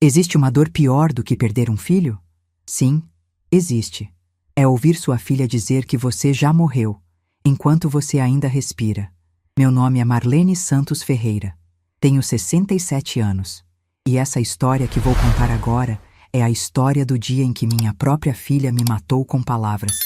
Existe uma dor pior do que perder um filho? Sim, existe. É ouvir sua filha dizer que você já morreu, enquanto você ainda respira. Meu nome é Marlene Santos Ferreira. Tenho 67 anos. E essa história que vou contar agora é a história do dia em que minha própria filha me matou com palavras,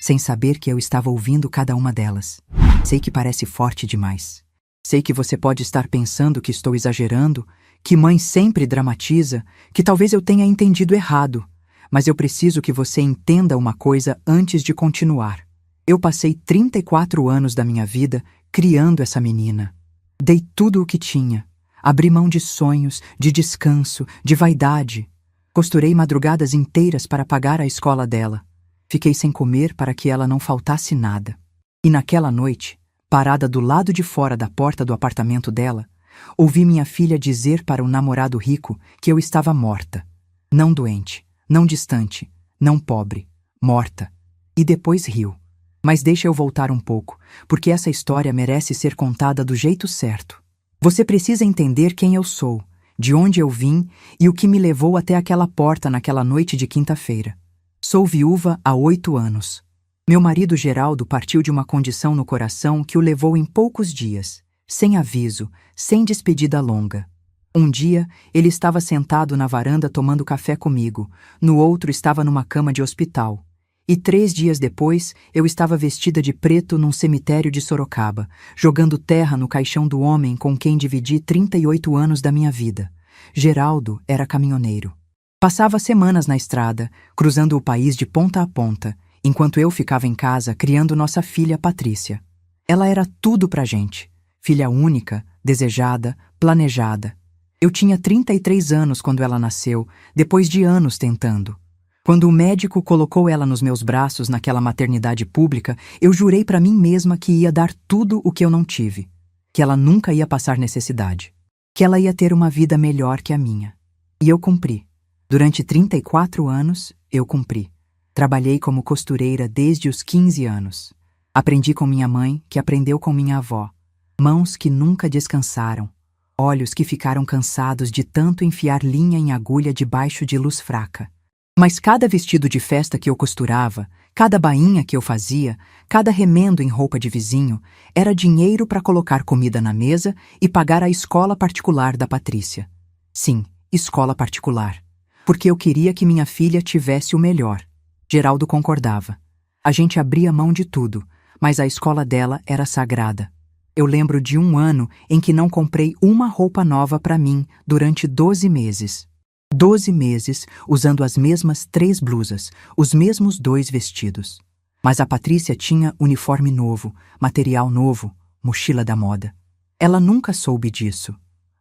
sem saber que eu estava ouvindo cada uma delas. Sei que parece forte demais. Sei que você pode estar pensando que estou exagerando, que mãe sempre dramatiza, que talvez eu tenha entendido errado. Mas eu preciso que você entenda uma coisa antes de continuar. Eu passei 34 anos da minha vida criando essa menina. Dei tudo o que tinha. Abri mão de sonhos, de descanso, de vaidade. Costurei madrugadas inteiras para pagar a escola dela. Fiquei sem comer para que ela não faltasse nada. E naquela noite, parada do lado de fora da porta do apartamento dela, ouvi minha filha dizer para o namorado rico que eu estava morta. Não doente, não distante, não pobre, morta. E depois riu. Mas deixa eu voltar um pouco, porque essa história merece ser contada do jeito certo. Você precisa entender quem eu sou, de onde eu vim e o que me levou até aquela porta naquela noite de quinta-feira. Sou viúva há 8 anos. Meu marido Geraldo partiu de uma condição no coração que o levou em poucos dias, sem aviso, sem despedida longa. Um dia, ele estava sentado na varanda tomando café comigo, no outro estava numa cama de hospital. E 3 dias depois, eu estava vestida de preto num cemitério de Sorocaba, jogando terra no caixão do homem com quem dividi 38 anos da minha vida. Geraldo era caminhoneiro. Passava semanas na estrada, cruzando o país de ponta a ponta, enquanto eu ficava em casa criando nossa filha Patrícia. Ela era tudo pra gente. Filha única, desejada, planejada. Eu tinha 33 anos quando ela nasceu, depois de anos tentando. Quando o médico colocou ela nos meus braços naquela maternidade pública, eu jurei para mim mesma que ia dar tudo o que eu não tive. Que ela nunca ia passar necessidade. Que ela ia ter uma vida melhor que a minha. E eu cumpri. Durante 34 anos, eu cumpri. Trabalhei como costureira desde os 15 anos. Aprendi com minha mãe, que aprendeu com minha avó. Mãos que nunca descansaram. Olhos que ficaram cansados de tanto enfiar linha em agulha debaixo de luz fraca. Mas cada vestido de festa que eu costurava, cada bainha que eu fazia, cada remendo em roupa de vizinho, era dinheiro para colocar comida na mesa e pagar a escola particular da Patrícia. Sim, escola particular. Porque eu queria que minha filha tivesse o melhor. Geraldo concordava. A gente abria mão de tudo, mas a escola dela era sagrada. Eu lembro de um ano em que não comprei uma roupa nova para mim durante 12 meses. 12 meses usando as mesmas 3 blusas, os mesmos 2 vestidos. Mas a Patrícia tinha uniforme novo, material novo, mochila da moda. Ela nunca soube disso.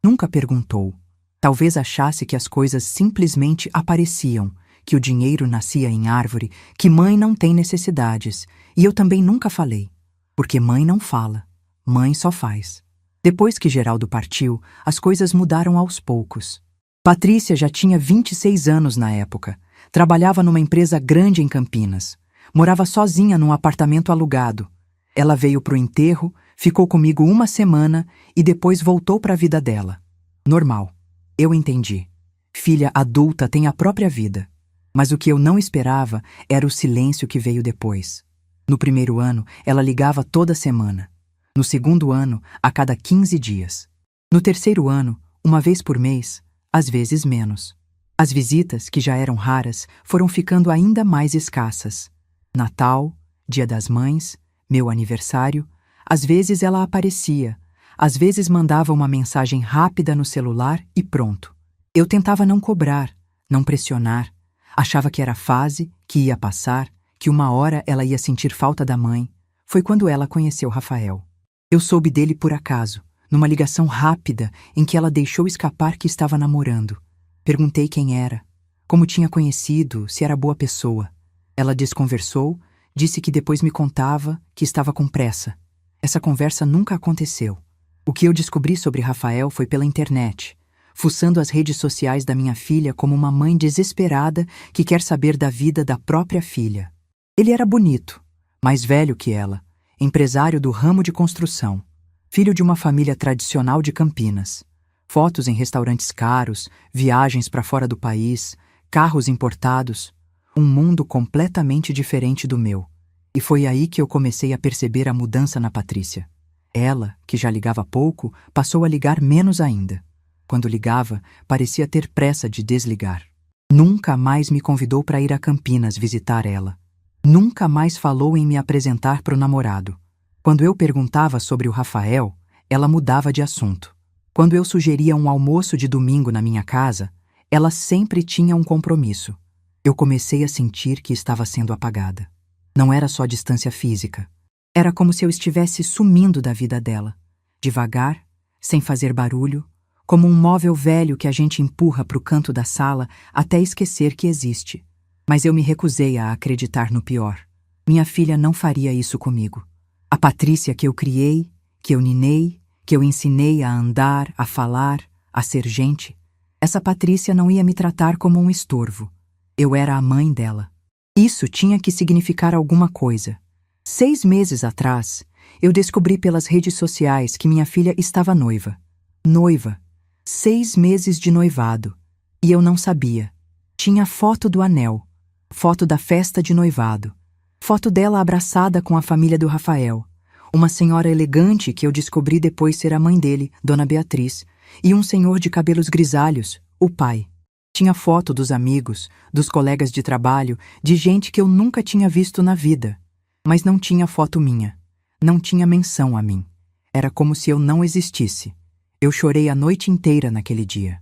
Nunca perguntou. Talvez achasse que as coisas simplesmente apareciam, que o dinheiro nascia em árvore, que mãe não tem necessidades. E eu também nunca falei. Porque mãe não fala. Mãe só faz. Depois que Geraldo partiu, as coisas mudaram aos poucos. Patrícia já tinha 26 anos na época. Trabalhava numa empresa grande em Campinas. Morava sozinha num apartamento alugado. Ela veio pro enterro, ficou comigo uma semana e depois voltou para a vida dela. Normal. Eu entendi. Filha adulta tem a própria vida. Mas o que eu não esperava era o silêncio que veio depois. No primeiro ano, ela ligava toda semana. No segundo ano, a cada 15 dias. No terceiro ano, uma vez por mês, às vezes menos. As visitas, que já eram raras, foram ficando ainda mais escassas. Natal, Dia das Mães, meu aniversário, às vezes ela aparecia, às vezes mandava uma mensagem rápida no celular e pronto. Eu tentava não cobrar, não pressionar, achava que era fase, que ia passar, que uma hora ela ia sentir falta da mãe. Foi quando ela conheceu Rafael. Eu soube dele por acaso, numa ligação rápida em que ela deixou escapar que estava namorando. Perguntei quem era, como tinha conhecido, se era boa pessoa. Ela desconversou, disse que depois me contava que estava com pressa. Essa conversa nunca aconteceu. O que eu descobri sobre Rafael foi pela internet, fuçando as redes sociais da minha filha como uma mãe desesperada que quer saber da vida da própria filha. Ele era bonito, mais velho que ela, empresário do ramo de construção, filho de uma família tradicional de Campinas. Fotos em restaurantes caros, viagens para fora do país, carros importados. Um mundo completamente diferente do meu. E foi aí que eu comecei a perceber a mudança na Patrícia. Ela, que já ligava pouco, passou a ligar menos ainda. Quando ligava, parecia ter pressa de desligar. Nunca mais me convidou para ir a Campinas visitar ela. Nunca mais falou em me apresentar para o namorado. Quando eu perguntava sobre o Rafael, ela mudava de assunto. Quando eu sugeria um almoço de domingo na minha casa, ela sempre tinha um compromisso. Eu comecei a sentir que estava sendo apagada. Não era só distância física. Era como se eu estivesse sumindo da vida dela. Devagar, sem fazer barulho, como um móvel velho que a gente empurra para o canto da sala até esquecer que existe. Mas eu me recusei a acreditar no pior. Minha filha não faria isso comigo. A Patrícia que eu criei, que eu ninei, que eu ensinei a andar, a falar, a ser gente, essa Patrícia não ia me tratar como um estorvo. Eu era a mãe dela. Isso tinha que significar alguma coisa. 6 meses atrás, eu descobri pelas redes sociais que minha filha estava noiva. Noiva. 6 meses de noivado. E eu não sabia. Tinha foto do anel. Foto da festa de noivado. Foto dela abraçada com a família do Rafael. Uma senhora elegante que eu descobri depois ser a mãe dele, Dona Beatriz, e um senhor de cabelos grisalhos, o pai. Tinha foto dos amigos, dos colegas de trabalho, de gente que eu nunca tinha visto na vida. Mas não tinha foto minha. Não tinha menção a mim. Era como se eu não existisse. Eu chorei a noite inteira naquele dia.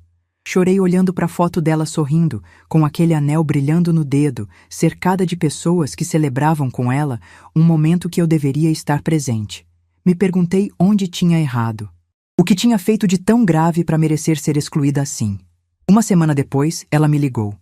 Chorei olhando para a foto dela sorrindo, com aquele anel brilhando no dedo, cercada de pessoas que celebravam com ela um momento que eu deveria estar presente. Me perguntei onde tinha errado. O que tinha feito de tão grave para merecer ser excluída assim? Uma semana depois, ela me ligou.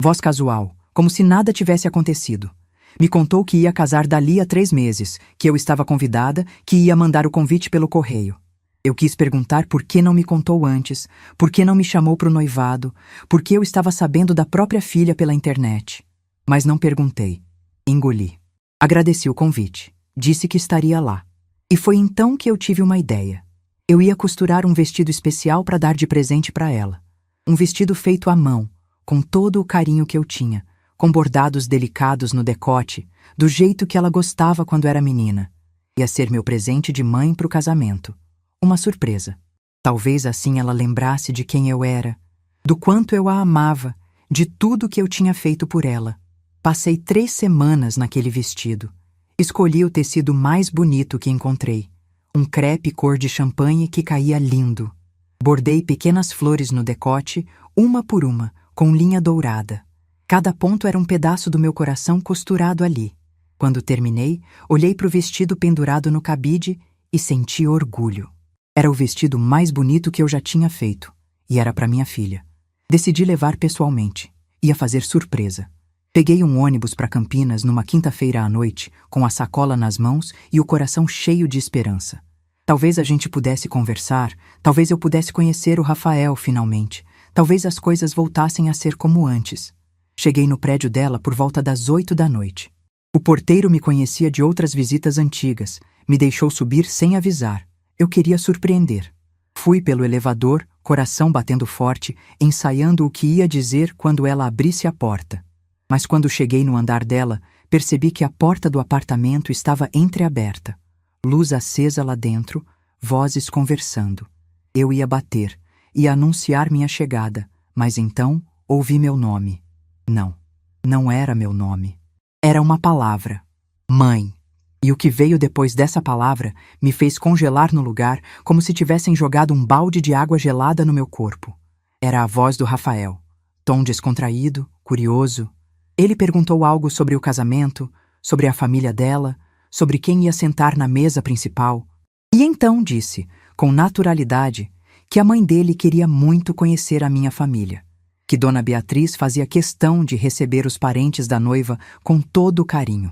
Voz casual, como se nada tivesse acontecido. Me contou que ia casar dali a 3 meses, que eu estava convidada, que ia mandar o convite pelo correio. Eu quis perguntar por que não me contou antes, por que não me chamou para o noivado, por que eu estava sabendo da própria filha pela internet. Mas não perguntei. Engoli. Agradeci o convite. Disse que estaria lá. E foi então que eu tive uma ideia. Eu ia costurar um vestido especial para dar de presente para ela. Um vestido feito à mão, com todo o carinho que eu tinha, com bordados delicados no decote, do jeito que ela gostava quando era menina. Ia ser meu presente de mãe para o casamento. Uma surpresa. Talvez assim ela lembrasse de quem eu era, do quanto eu a amava, de tudo que eu tinha feito por ela. Passei 3 semanas naquele vestido. Escolhi o tecido mais bonito que encontrei. Um crepe cor de champanhe que caía lindo. Bordei pequenas flores no decote, uma por uma, com linha dourada. Cada ponto era um pedaço do meu coração costurado ali. Quando terminei, olhei para o vestido pendurado no cabide e senti orgulho. Era o vestido mais bonito que eu já tinha feito, e era para minha filha. Decidi levar pessoalmente. Ia fazer surpresa. Peguei um ônibus para Campinas numa quinta-feira à noite, com a sacola nas mãos e o coração cheio de esperança. Talvez a gente pudesse conversar, talvez eu pudesse conhecer o Rafael finalmente, talvez as coisas voltassem a ser como antes. Cheguei no prédio dela por volta das 8 da noite. O porteiro me conhecia de outras visitas antigas, me deixou subir sem avisar. Eu queria surpreender. Fui pelo elevador, coração batendo forte, ensaiando o que ia dizer quando ela abrisse a porta. Mas quando cheguei no andar dela, percebi que a porta do apartamento estava entreaberta. Luz acesa lá dentro, vozes conversando. Eu ia bater, ia anunciar minha chegada, mas então ouvi meu nome. Não, não era meu nome. Era uma palavra. Mãe. E o que veio depois dessa palavra me fez congelar no lugar como se tivessem jogado um balde de água gelada no meu corpo. Era a voz do Rafael. Tom descontraído, curioso. Ele perguntou algo sobre o casamento, sobre a família dela, sobre quem ia sentar na mesa principal. E então disse, com naturalidade, que a mãe dele queria muito conhecer a minha família, que Dona Beatriz fazia questão de receber os parentes da noiva com todo o carinho.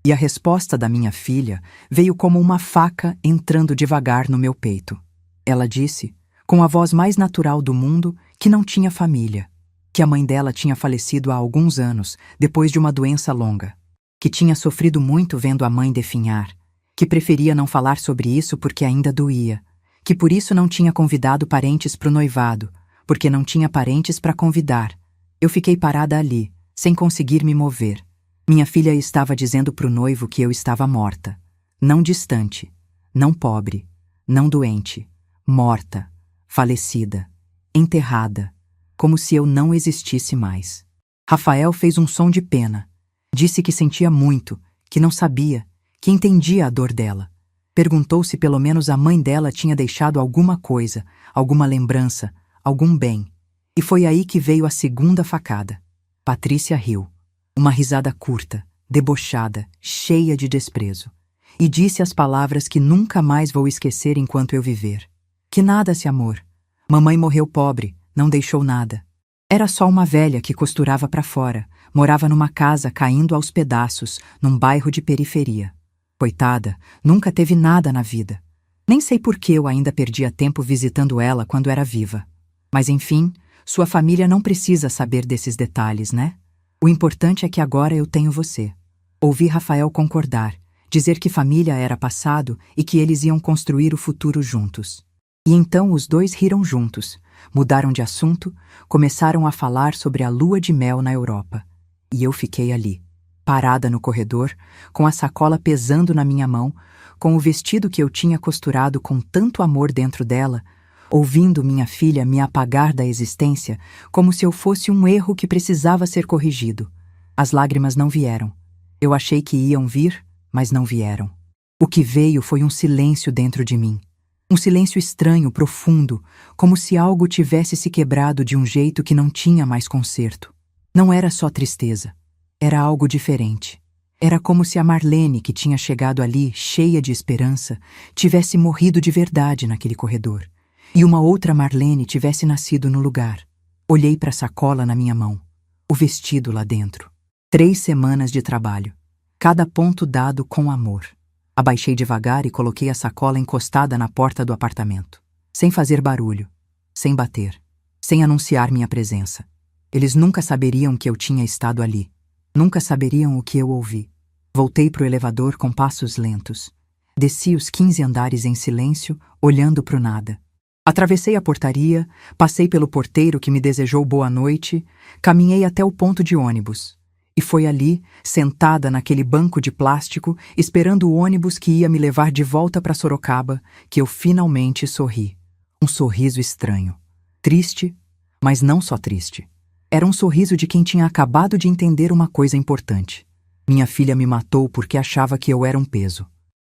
E a resposta da minha filha veio como uma faca entrando devagar no meu peito. Ela disse, com a voz mais natural do mundo, que não tinha família, que a mãe dela tinha falecido há alguns anos, depois de uma doença longa, que tinha sofrido muito vendo a mãe definhar, que preferia não falar sobre isso porque ainda doía, que por isso não tinha convidado parentes para o noivado, porque não tinha parentes para convidar. Eu fiquei parada ali, sem conseguir me mover. Minha filha estava dizendo para o noivo que eu estava morta. Não distante, não pobre, não doente, morta, falecida, enterrada, como se eu não existisse mais. Rafael fez um som de pena. Disse que sentia muito, que não sabia, que entendia a dor dela. Perguntou se pelo menos a mãe dela tinha deixado alguma coisa, alguma lembrança, algum bem. E foi aí que veio a segunda facada. Patrícia riu. Uma risada curta, debochada, cheia de desprezo. E disse as palavras que nunca mais vou esquecer enquanto eu viver. Que nada-se, amor. Mamãe morreu pobre, não deixou nada. Era só uma velha que costurava para fora, morava numa casa caindo aos pedaços, num bairro de periferia. Coitada, nunca teve nada na vida. Nem sei por que eu ainda perdia tempo visitando ela quando era viva. Mas enfim, sua família não precisa saber desses detalhes, né? O importante é que agora eu tenho você. Ouvi Rafael concordar, dizer que família era passado e que eles iam construir o futuro juntos. E então os dois riram juntos, mudaram de assunto, começaram a falar sobre a lua de mel na Europa. E eu fiquei ali, parada no corredor, com a sacola pesando na minha mão, com o vestido que eu tinha costurado com tanto amor dentro dela, ouvindo minha filha me apagar da existência como se eu fosse um erro que precisava ser corrigido. As lágrimas não vieram. Eu achei que iam vir, mas não vieram. O que veio foi um silêncio dentro de mim. Um silêncio estranho, profundo, como se algo tivesse se quebrado de um jeito que não tinha mais conserto. Não era só tristeza. Era algo diferente. Era como se a Marlene, que tinha chegado ali, cheia de esperança, tivesse morrido de verdade naquele corredor. E uma outra Marlene tivesse nascido no lugar. Olhei para a sacola na minha mão. O vestido lá dentro. 3 semanas de trabalho. Cada ponto dado com amor. Abaixei devagar e coloquei a sacola encostada na porta do apartamento. Sem fazer barulho. Sem bater. Sem anunciar minha presença. Eles nunca saberiam que eu tinha estado ali. Nunca saberiam o que eu ouvi. Voltei para o elevador com passos lentos. Desci os 15 andares em silêncio, olhando para o nada. Atravessei a portaria, passei pelo porteiro que me desejou boa noite, caminhei até o ponto de ônibus. E foi ali, sentada naquele banco de plástico, esperando o ônibus que ia me levar de volta para Sorocaba, que eu finalmente sorri. Um sorriso estranho. Triste, mas não só triste. Era um sorriso de quem tinha acabado de entender uma coisa importante. Minha filha me matou porque achava que eu era um peso.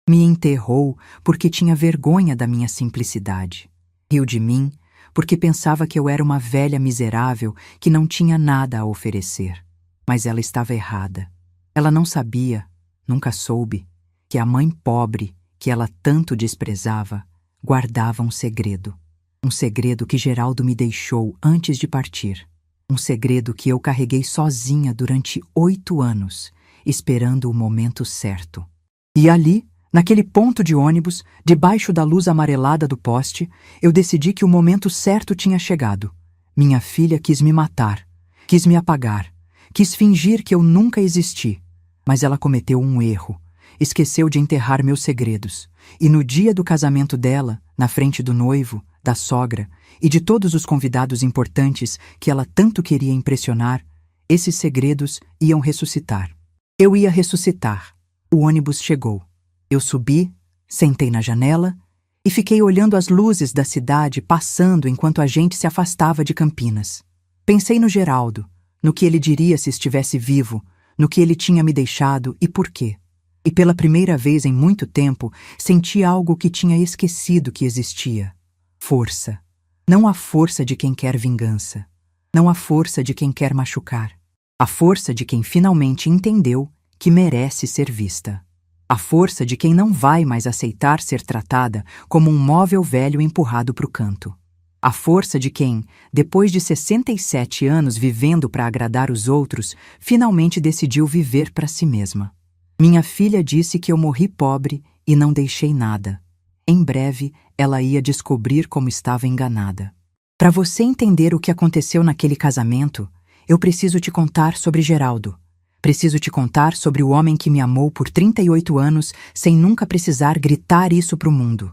Me enterrou porque tinha vergonha da minha simplicidade. Riu de mim porque pensava que eu era uma velha miserável que não tinha nada a oferecer. Mas ela estava errada. Ela não sabia, nunca soube, que a mãe pobre, que ela tanto desprezava, guardava um segredo. Um segredo que Geraldo me deixou antes de partir. Um segredo que eu carreguei sozinha durante 8 anos, esperando o momento certo. E ali, naquele ponto de ônibus, debaixo da luz amarelada do poste, eu decidi que o momento certo tinha chegado. Minha filha quis me matar, quis me apagar, quis fingir que eu nunca existi. Mas ela cometeu um erro. Esqueceu de enterrar meus segredos. E no dia do casamento dela, na frente do noivo, da sogra e de todos os convidados importantes que ela tanto queria impressionar, esses segredos iam ressuscitar. Eu ia ressuscitar. O ônibus chegou. Eu subi, sentei na janela e fiquei olhando as luzes da cidade passando enquanto a gente se afastava de Campinas. Pensei no Geraldo, no que ele diria se estivesse vivo, no que ele tinha me deixado e por quê. E pela primeira vez em muito tempo, senti algo que tinha esquecido que existia. Força. Não a força de quem quer vingança. Não a força de quem quer machucar. A força de quem finalmente entendeu que merece ser vista. A força de quem não vai mais aceitar ser tratada como um móvel velho empurrado para o canto. A força de quem, depois de 67 anos vivendo para agradar os outros, finalmente decidiu viver para si mesma. Minha filha disse que eu morri pobre e não deixei nada. Em breve, ela ia descobrir como estava enganada. Para você entender o que aconteceu naquele casamento, eu preciso te contar sobre Geraldo. Preciso te contar sobre o homem que me amou por 38 anos sem nunca precisar gritar isso para o mundo.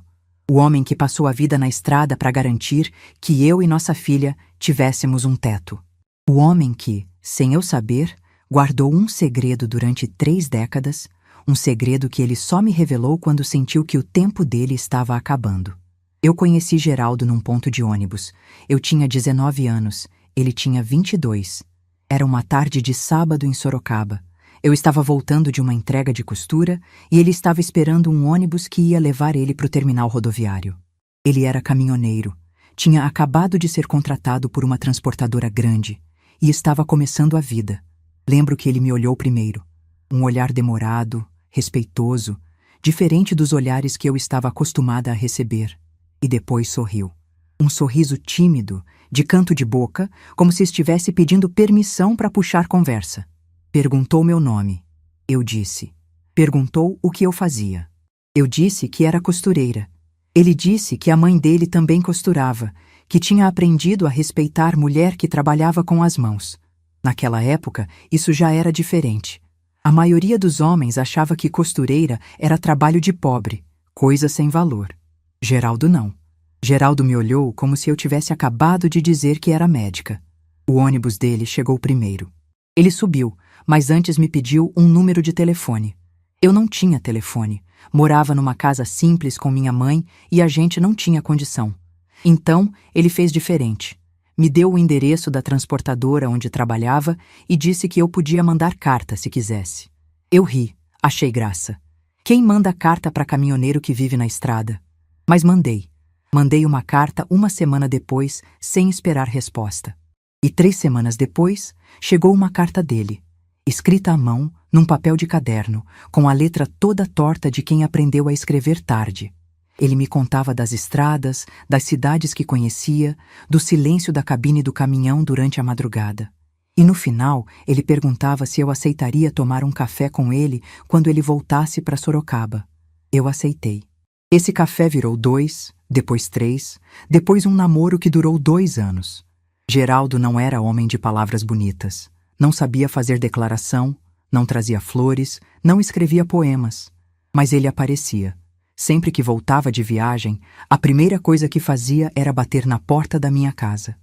O homem que passou a vida na estrada para garantir que eu e nossa filha tivéssemos um teto. O homem que, sem eu saber, guardou um segredo durante 3 décadas, um segredo que ele só me revelou quando sentiu que o tempo dele estava acabando. Eu conheci Geraldo num ponto de ônibus. Eu tinha 19 anos, ele tinha 22. Era uma tarde de sábado em Sorocaba. Eu estava voltando de uma entrega de costura e ele estava esperando um ônibus que ia levar ele para o terminal rodoviário. Ele era caminhoneiro, tinha acabado de ser contratado por uma transportadora grande e estava começando a vida. Lembro que ele me olhou primeiro. Um olhar demorado, respeitoso, diferente dos olhares que eu estava acostumada a receber. E depois sorriu. Um sorriso tímido, de canto de boca, como se estivesse pedindo permissão para puxar conversa. Perguntou meu nome. Eu disse. Perguntou o que eu fazia. Eu disse que era costureira. Ele disse que a mãe dele também costurava, que tinha aprendido a respeitar mulher que trabalhava com as mãos. Naquela época, isso já era diferente. A maioria dos homens achava que costureira era trabalho de pobre, coisa sem valor. Geraldo não. Geraldo me olhou como se eu tivesse acabado de dizer que era médica. O ônibus dele chegou primeiro. Ele subiu, mas antes me pediu um número de telefone. Eu não tinha telefone. Morava numa casa simples com minha mãe e a gente não tinha condição. Então, ele fez diferente. Me deu o endereço da transportadora onde trabalhava e disse que eu podia mandar carta se quisesse. Eu ri, achei graça. Quem manda carta para caminhoneiro que vive na estrada? Mas mandei. Mandei uma carta uma semana depois, sem esperar resposta. E 3 semanas depois, chegou uma carta dele, escrita à mão, num papel de caderno, com a letra toda torta de quem aprendeu a escrever tarde. Ele me contava das estradas, das cidades que conhecia, do silêncio da cabine do caminhão durante a madrugada. E no final, ele perguntava se eu aceitaria tomar um café com ele quando ele voltasse para Sorocaba. Eu aceitei. Esse café virou 2, depois 3, depois um namoro que durou 2 anos. Geraldo não era homem de palavras bonitas. Não sabia fazer declaração, não trazia flores, não escrevia poemas. Mas ele aparecia. Sempre que voltava de viagem, a primeira coisa que fazia era bater na porta da minha casa.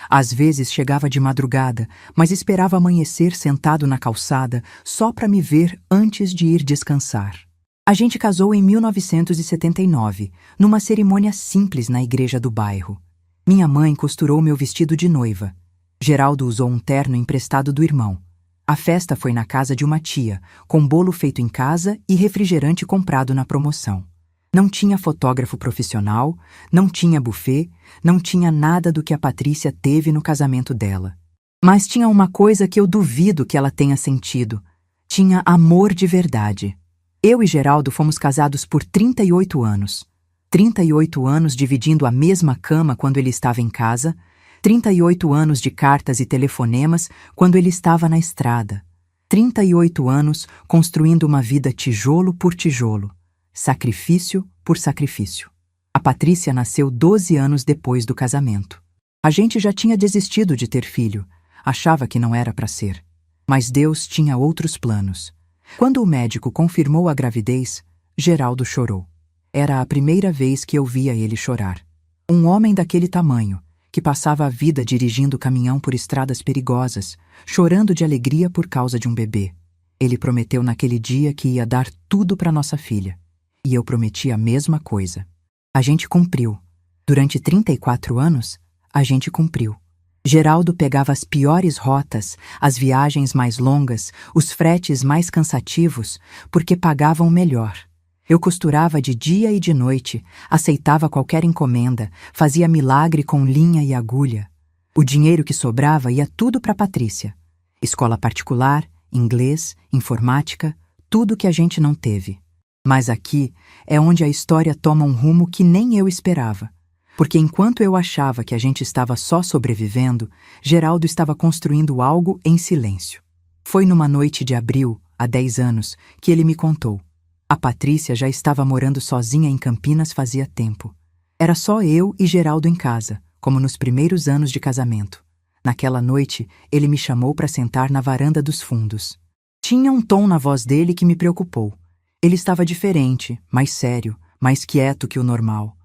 Às vezes chegava de madrugada, mas esperava amanhecer sentado na calçada só para me ver antes de ir descansar. A gente casou em 1979, numa cerimônia simples na igreja do bairro. Minha mãe costurou meu vestido de noiva. Geraldo usou um terno emprestado do irmão. A festa foi na casa de uma tia, com bolo feito em casa e refrigerante comprado na promoção. Não tinha fotógrafo profissional, não tinha buffet, não tinha nada do que a Patrícia teve no casamento dela. Mas tinha uma coisa que eu duvido que ela tenha sentido. Tinha amor de verdade. Eu e Geraldo fomos casados por 38 anos. 38 anos dividindo a mesma cama quando ele estava em casa, 38 anos de cartas e telefonemas quando ele estava na estrada. 38 anos construindo uma vida tijolo por tijolo, sacrifício por sacrifício. A Patrícia nasceu 12 anos depois do casamento. A gente já tinha desistido de ter filho, achava que não era para ser. Mas Deus tinha outros planos. Quando o médico confirmou a gravidez, Geraldo chorou. Era a primeira vez que eu via ele chorar. Um homem daquele tamanho, que passava a vida dirigindo caminhão por estradas perigosas, chorando de alegria por causa de um bebê. Ele prometeu naquele dia que ia dar tudo para nossa filha. E eu prometi a mesma coisa. A gente cumpriu. Durante 34 anos, a gente cumpriu. Geraldo pegava as piores rotas, as viagens mais longas, os fretes mais cansativos, porque pagavam melhor. Eu costurava de dia e de noite, aceitava qualquer encomenda, fazia milagre com linha e agulha. O dinheiro que sobrava ia tudo para Patrícia. Escola particular, inglês, informática, tudo que a gente não teve. Mas aqui é onde a história toma um rumo que nem eu esperava. Porque enquanto eu achava que a gente estava só sobrevivendo, Geraldo estava construindo algo em silêncio. Foi numa noite de abril, há 10 anos, que ele me contou. A Patrícia já estava morando sozinha em Campinas fazia tempo. Era só eu e Geraldo em casa, como nos primeiros anos de casamento. Naquela noite, ele me chamou para sentar na varanda dos fundos. Tinha um tom na voz dele que me preocupou. Ele estava diferente, mais sério, mais quieto que o normal.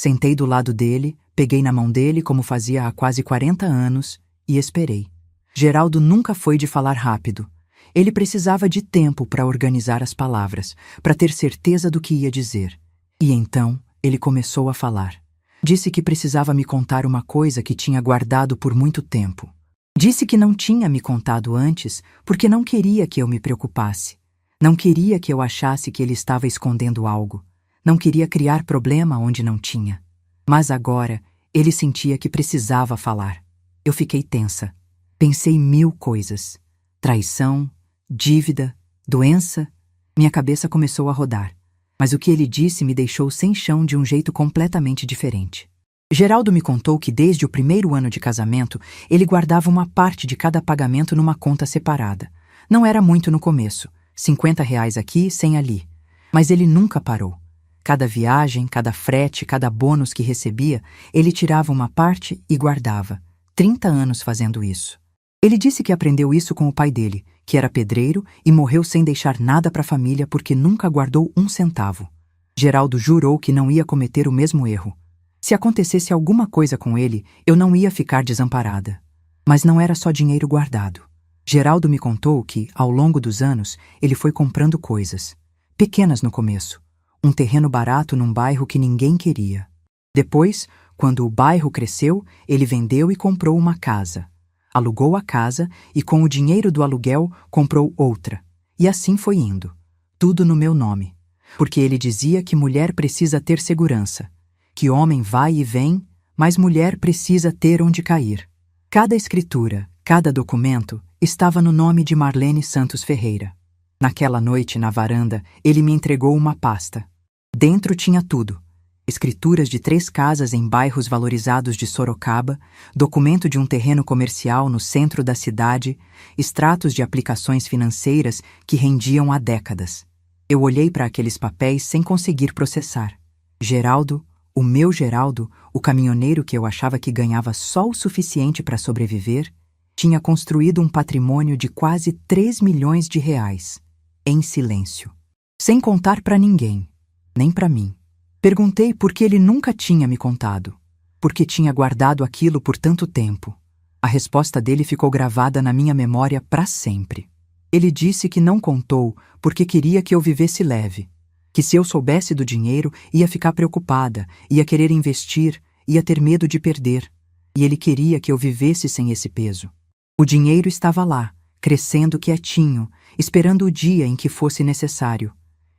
Sentei do lado dele, peguei na mão dele como fazia há quase 40 anos e esperei. Geraldo nunca foi de falar rápido. Ele precisava de tempo para organizar as palavras, para ter certeza do que ia dizer. E então ele começou a falar. Disse que precisava me contar uma coisa que tinha guardado por muito tempo. Disse que não tinha me contado antes porque não queria que eu me preocupasse. Não queria que eu achasse que ele estava escondendo algo. Não queria criar problema onde não tinha. Mas agora ele sentia que precisava falar. Eu fiquei tensa. Pensei 1000 coisas. Traição, dívida, doença. Minha cabeça começou a rodar. Mas o que ele disse me deixou sem chão de um jeito completamente diferente. Geraldo me contou que desde o primeiro ano de casamento, ele guardava uma parte de cada pagamento numa conta separada. Não era muito no começo, R$ 50 aqui, 100 ali. Mas ele nunca parou. Cada viagem, cada frete, cada bônus que recebia, ele tirava uma parte e guardava. 30 anos fazendo isso. Ele disse que aprendeu isso com o pai dele, que era pedreiro e morreu sem deixar nada para a família porque nunca guardou um centavo. Geraldo jurou que não ia cometer o mesmo erro. Se acontecesse alguma coisa com ele, eu não ia ficar desamparada. Mas não era só dinheiro guardado. Geraldo me contou que, ao longo dos anos, ele foi comprando coisas. Pequenas no começo. Um terreno barato num bairro que ninguém queria. Depois, quando o bairro cresceu, ele vendeu e comprou uma casa. Alugou a casa e, com o dinheiro do aluguel, comprou outra. E assim foi indo. Tudo no meu nome. Porque ele dizia que mulher precisa ter segurança. Que homem vai e vem, mas mulher precisa ter onde cair. Cada escritura, cada documento, estava no nome de Marlene Santos Ferreira. Naquela noite, na varanda, ele me entregou uma pasta. Dentro tinha tudo. Escrituras de 3 casas em bairros valorizados de Sorocaba, documento de um terreno comercial no centro da cidade, extratos de aplicações financeiras que rendiam há décadas. Eu olhei para aqueles papéis sem conseguir processar. Geraldo, o meu Geraldo, o caminhoneiro que eu achava que ganhava só o suficiente para sobreviver, tinha construído um patrimônio de quase 3 milhões de reais, em silêncio. Sem contar para ninguém, nem para mim. Perguntei por que ele nunca tinha me contado, por que tinha guardado aquilo por tanto tempo. A resposta dele ficou gravada na minha memória para sempre. Ele disse que não contou porque queria que eu vivesse leve, que se eu soubesse do dinheiro ia ficar preocupada, ia querer investir, ia ter medo de perder, e ele queria que eu vivesse sem esse peso. O dinheiro estava lá, crescendo quietinho, esperando o dia em que fosse necessário.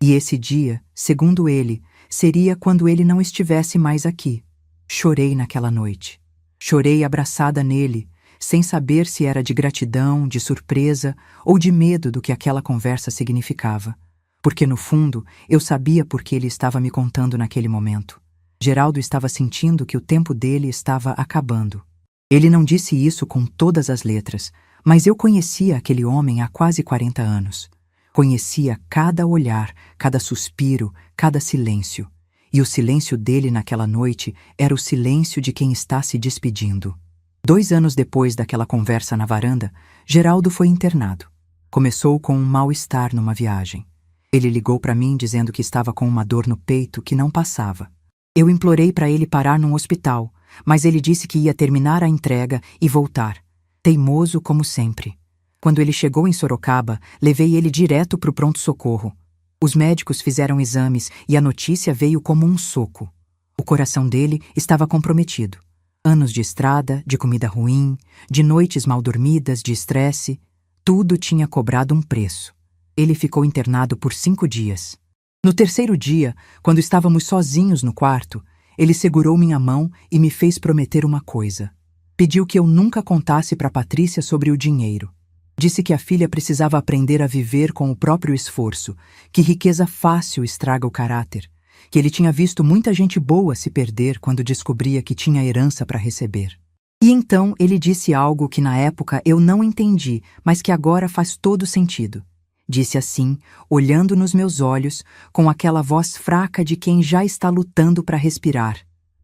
E esse dia, segundo ele, seria quando ele não estivesse mais aqui. Chorei naquela noite. Chorei abraçada nele, sem saber se era de gratidão, de surpresa ou de medo do que aquela conversa significava. Porque, no fundo, eu sabia por que ele estava me contando naquele momento. Geraldo estava sentindo que o tempo dele estava acabando. Ele não disse isso com todas as letras, mas eu conhecia aquele homem há quase 40 anos. Conhecia cada olhar, cada suspiro, cada silêncio. E o silêncio dele naquela noite era o silêncio de quem está se despedindo. 2 anos depois daquela conversa na varanda, Geraldo foi internado. Começou com um mal-estar numa viagem. Ele ligou para mim dizendo que estava com uma dor no peito que não passava. Eu implorei para ele parar num hospital, mas ele disse que ia terminar a entrega e voltar. Teimoso como sempre. Quando ele chegou em Sorocaba, levei ele direto para o pronto-socorro. Os médicos fizeram exames e a notícia veio como um soco. O coração dele estava comprometido. Anos de estrada, de comida ruim, de noites mal dormidas, de estresse, tudo tinha cobrado um preço. Ele ficou internado por 5 dias. No 3º dia, quando estávamos sozinhos no quarto, ele segurou minha mão e me fez prometer uma coisa. Pediu que eu nunca contasse para Patrícia sobre o dinheiro. Disse que a filha precisava aprender a viver com o próprio esforço, que riqueza fácil estraga o caráter, que ele tinha visto muita gente boa se perder quando descobria que tinha herança para receber. E então ele disse algo que na época eu não entendi, mas que agora faz todo sentido. Disse assim, olhando nos meus olhos, com aquela voz fraca de quem já está lutando para respirar.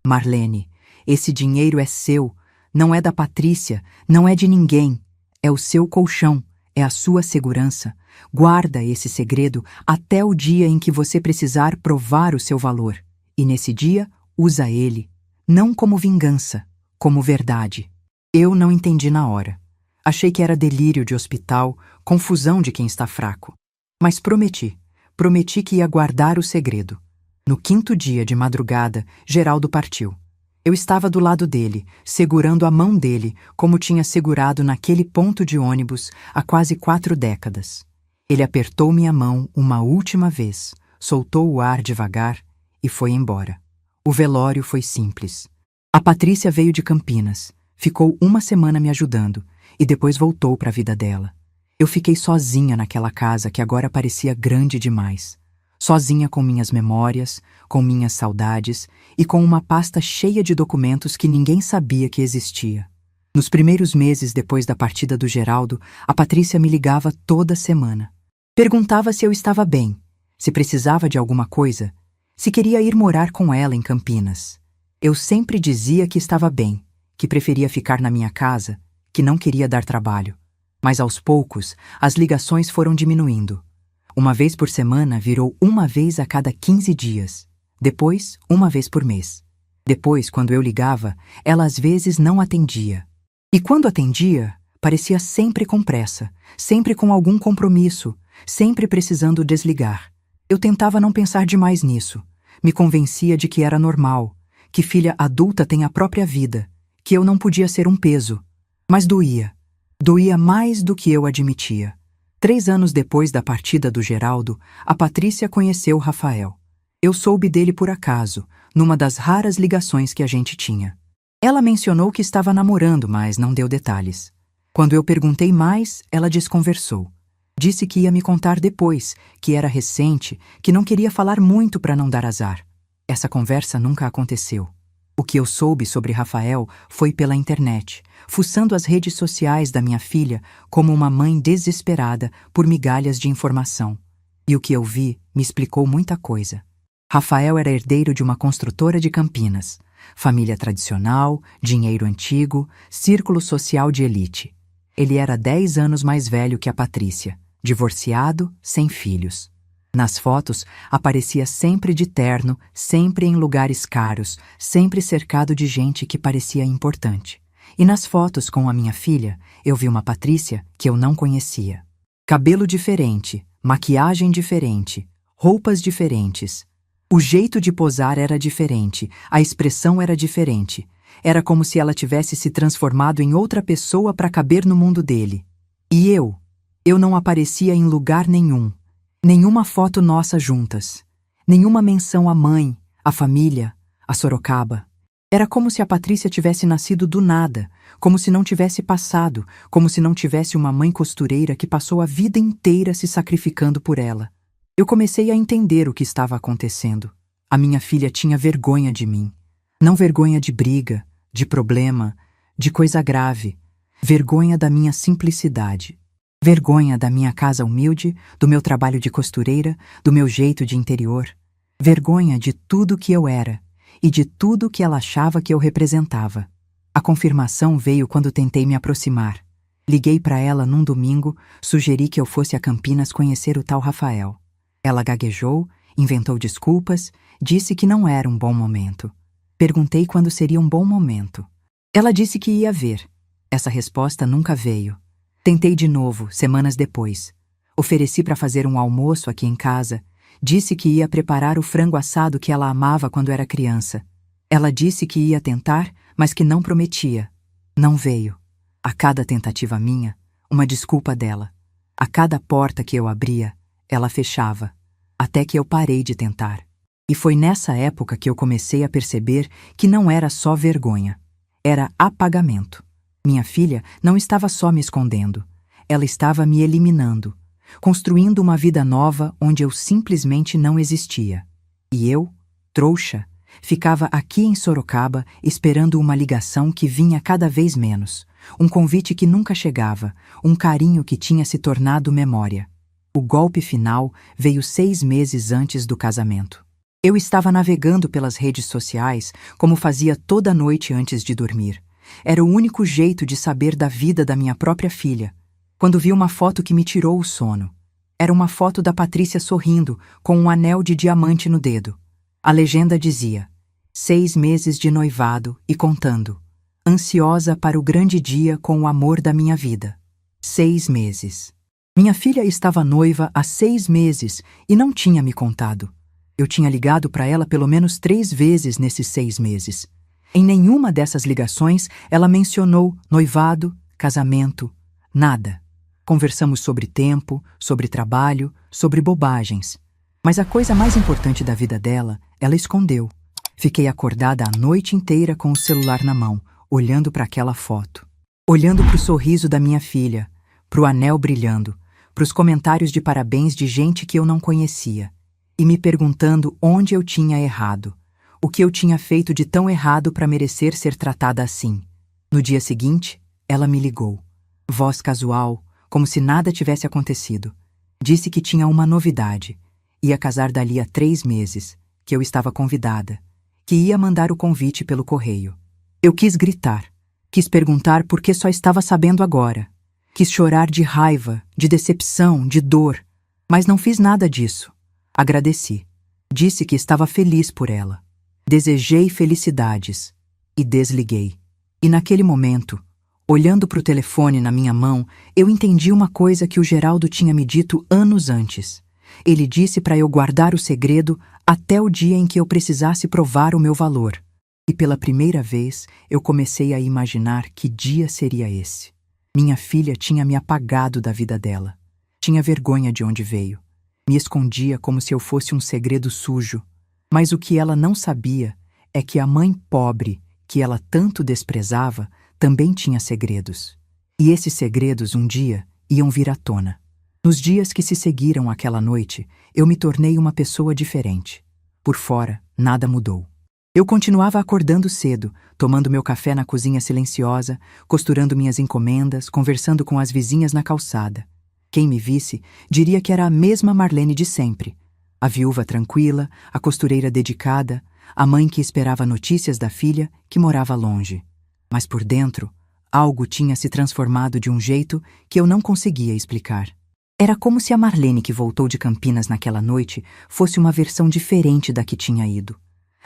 Marlene, esse dinheiro é seu, não é da Patrícia, não é de ninguém. É o seu colchão, é a sua segurança. Guarda esse segredo até o dia em que você precisar provar o seu valor. E nesse dia, Usa ele, não como vingança, como verdade. Eu não entendi na hora. Achei que era delírio de hospital, confusão de quem está fraco. Mas prometi que ia guardar o segredo. No 5º dia de madrugada, Geraldo partiu. Eu estava do lado dele, segurando a mão dele, como tinha segurado naquele ponto de ônibus há quase 4 décadas. Ele apertou minha mão uma última vez, soltou o ar devagar e foi embora. O velório foi simples. A Patrícia veio de Campinas, ficou uma semana me ajudando e depois voltou para a vida dela. Eu fiquei sozinha naquela casa que agora parecia grande demais. Sozinha com minhas memórias, com minhas saudades e com uma pasta cheia de documentos que ninguém sabia que existia. Nos primeiros meses depois da partida do Geraldo, a Patrícia me ligava toda semana. Perguntava se eu estava bem, se precisava de alguma coisa, se queria ir morar com ela em Campinas. Eu sempre dizia que estava bem, que preferia ficar na minha casa, que não queria dar trabalho. Mas aos poucos, as ligações foram diminuindo. Uma vez por semana virou uma vez a cada 15 dias. Depois, uma vez por mês. Depois, quando eu ligava, ela às vezes não atendia. E quando atendia, parecia sempre com pressa, sempre com algum compromisso, sempre precisando desligar. Eu tentava não pensar demais nisso. Me convencia de que era normal, que filha adulta tem a própria vida, que eu não podia ser um peso. Mas doía. Doía mais do que eu admitia. 3 anos depois da partida do Geraldo, a Patrícia conheceu Rafael. Eu soube dele por acaso, numa das raras ligações que a gente tinha. Ela mencionou que estava namorando, mas não deu detalhes. Quando eu perguntei mais, ela desconversou. Disse que ia me contar depois, que era recente, que não queria falar muito para não dar azar. Essa conversa nunca aconteceu. O que eu soube sobre Rafael foi pela internet, fuçando as redes sociais da minha filha como uma mãe desesperada por migalhas de informação. E o que eu vi me explicou muita coisa. Rafael era herdeiro de uma construtora de Campinas, família tradicional, dinheiro antigo, círculo social de elite. Ele era 10 anos mais velho que a Patrícia, divorciado, sem filhos. Nas fotos, aparecia sempre de terno, sempre em lugares caros, sempre cercado de gente que parecia importante. E nas fotos com a minha filha, eu vi uma Patrícia que eu não conhecia. Cabelo diferente, maquiagem diferente, roupas diferentes. O jeito de posar era diferente, a expressão era diferente. Era como se ela tivesse se transformado em outra pessoa para caber no mundo dele. E eu não aparecia em lugar nenhum. Nenhuma foto nossa juntas. Nenhuma menção à mãe, à família, a Sorocaba. Era como se a Patrícia tivesse nascido do nada, como se não tivesse passado, como se não tivesse uma mãe costureira que passou a vida inteira se sacrificando por ela. Eu comecei a entender o que estava acontecendo. A minha filha tinha vergonha de mim. Não vergonha de briga, de problema, de coisa grave. Vergonha da minha simplicidade. Vergonha da minha casa humilde, do meu trabalho de costureira, do meu jeito de interior. Vergonha de tudo que eu era e de tudo que ela achava que eu representava. A confirmação veio quando tentei me aproximar. Liguei para ela num domingo, sugeri que eu fosse a Campinas conhecer o tal Rafael. Ela gaguejou, inventou desculpas, disse que não era um bom momento. Perguntei quando seria um bom momento. Ela disse que ia ver. Essa resposta nunca veio. Tentei de novo, semanas depois. Ofereci para fazer um almoço aqui em casa. Disse que ia preparar o frango assado que ela amava quando era criança. Ela disse que ia tentar, mas que não prometia. Não veio. A cada tentativa minha, uma desculpa dela. A cada porta que eu abria, ela fechava. Até que eu parei de tentar. E foi nessa época que eu comecei a perceber que não era só vergonha. Era apagamento. Minha filha não estava só me escondendo. Ela estava me eliminando, construindo uma vida nova onde eu simplesmente não existia. E eu, trouxa, ficava aqui em Sorocaba esperando uma ligação que vinha cada vez menos, um convite que nunca chegava, um carinho que tinha se tornado memória. O golpe final veio 6 meses antes do casamento. Eu estava navegando pelas redes sociais como fazia toda noite antes de dormir. Era o único jeito de saber da vida da minha própria filha, quando vi uma foto que me tirou o sono. Era uma foto da Patrícia sorrindo, com um anel de diamante no dedo. A legenda dizia: 6 meses de noivado e contando, ansiosa para o grande dia com o amor da minha vida. 6 meses. Minha filha estava noiva há 6 meses e não tinha me contado. Eu tinha ligado para ela pelo menos 3 vezes nesses 6 meses. Em nenhuma dessas ligações ela mencionou noivado, casamento, nada. Conversamos sobre tempo, sobre trabalho, sobre bobagens. Mas a coisa mais importante da vida dela, ela escondeu. Fiquei acordada a noite inteira com o celular na mão, olhando para aquela foto. Olhando para o sorriso da minha filha, para o anel brilhando, para os comentários de parabéns de gente que eu não conhecia, e me perguntando onde eu tinha errado, o que eu tinha feito de tão errado para merecer ser tratada assim. No dia seguinte, ela me ligou. Voz casual, como se nada tivesse acontecido. Disse que tinha uma novidade. Ia casar dali a 3 meses, que eu estava convidada, que ia mandar o convite pelo correio. Eu quis gritar, quis perguntar por que só estava sabendo agora. Quis chorar de raiva, de decepção, de dor, mas não fiz nada disso. Agradeci. Disse que estava feliz por ela. Desejei felicidades e desliguei. E naquele momento, olhando para o telefone na minha mão, eu entendi uma coisa que o Geraldo tinha me dito anos antes. Ele disse para eu guardar o segredo até o dia em que eu precisasse provar o meu valor. E pela primeira vez, eu comecei a imaginar que dia seria esse. Minha filha tinha me apagado da vida dela. Tinha vergonha de onde veio. Me escondia como se eu fosse um segredo sujo. Mas o que ela não sabia é que a mãe pobre, que ela tanto desprezava, também tinha segredos. E esses segredos, um dia, iam vir à tona. Nos dias que se seguiram àquela noite, eu me tornei uma pessoa diferente. Por fora, nada mudou. Eu continuava acordando cedo, tomando meu café na cozinha silenciosa, costurando minhas encomendas, conversando com as vizinhas na calçada. Quem me visse diria que era a mesma Marlene de sempre. A viúva tranquila, a costureira dedicada, a mãe que esperava notícias da filha que morava longe. Mas por dentro, algo tinha se transformado de um jeito que eu não conseguia explicar. Era como se a Marlene que voltou de Campinas naquela noite fosse uma versão diferente da que tinha ido.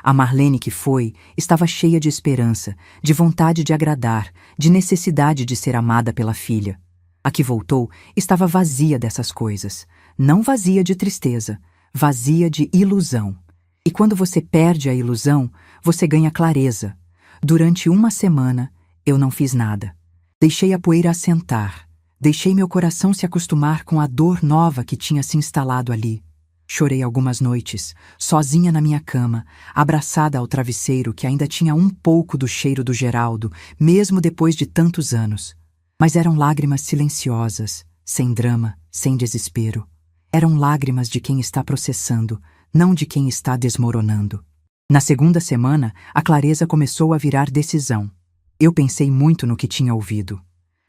A Marlene que foi estava cheia de esperança, de vontade de agradar, de necessidade de ser amada pela filha. A que voltou estava vazia dessas coisas, não vazia de tristeza, vazia de ilusão. E quando você perde a ilusão, você ganha clareza. Durante uma semana, eu não fiz nada. Deixei a poeira assentar. Deixei meu coração se acostumar com a dor nova que tinha se instalado ali. Chorei algumas noites, sozinha na minha cama, abraçada ao travesseiro que ainda tinha um pouco do cheiro do Geraldo, mesmo depois de tantos anos. Mas eram lágrimas silenciosas, sem drama, sem desespero. Eram lágrimas de quem está processando, não de quem está desmoronando. Na segunda semana, a clareza começou a virar decisão. Eu pensei muito no que tinha ouvido.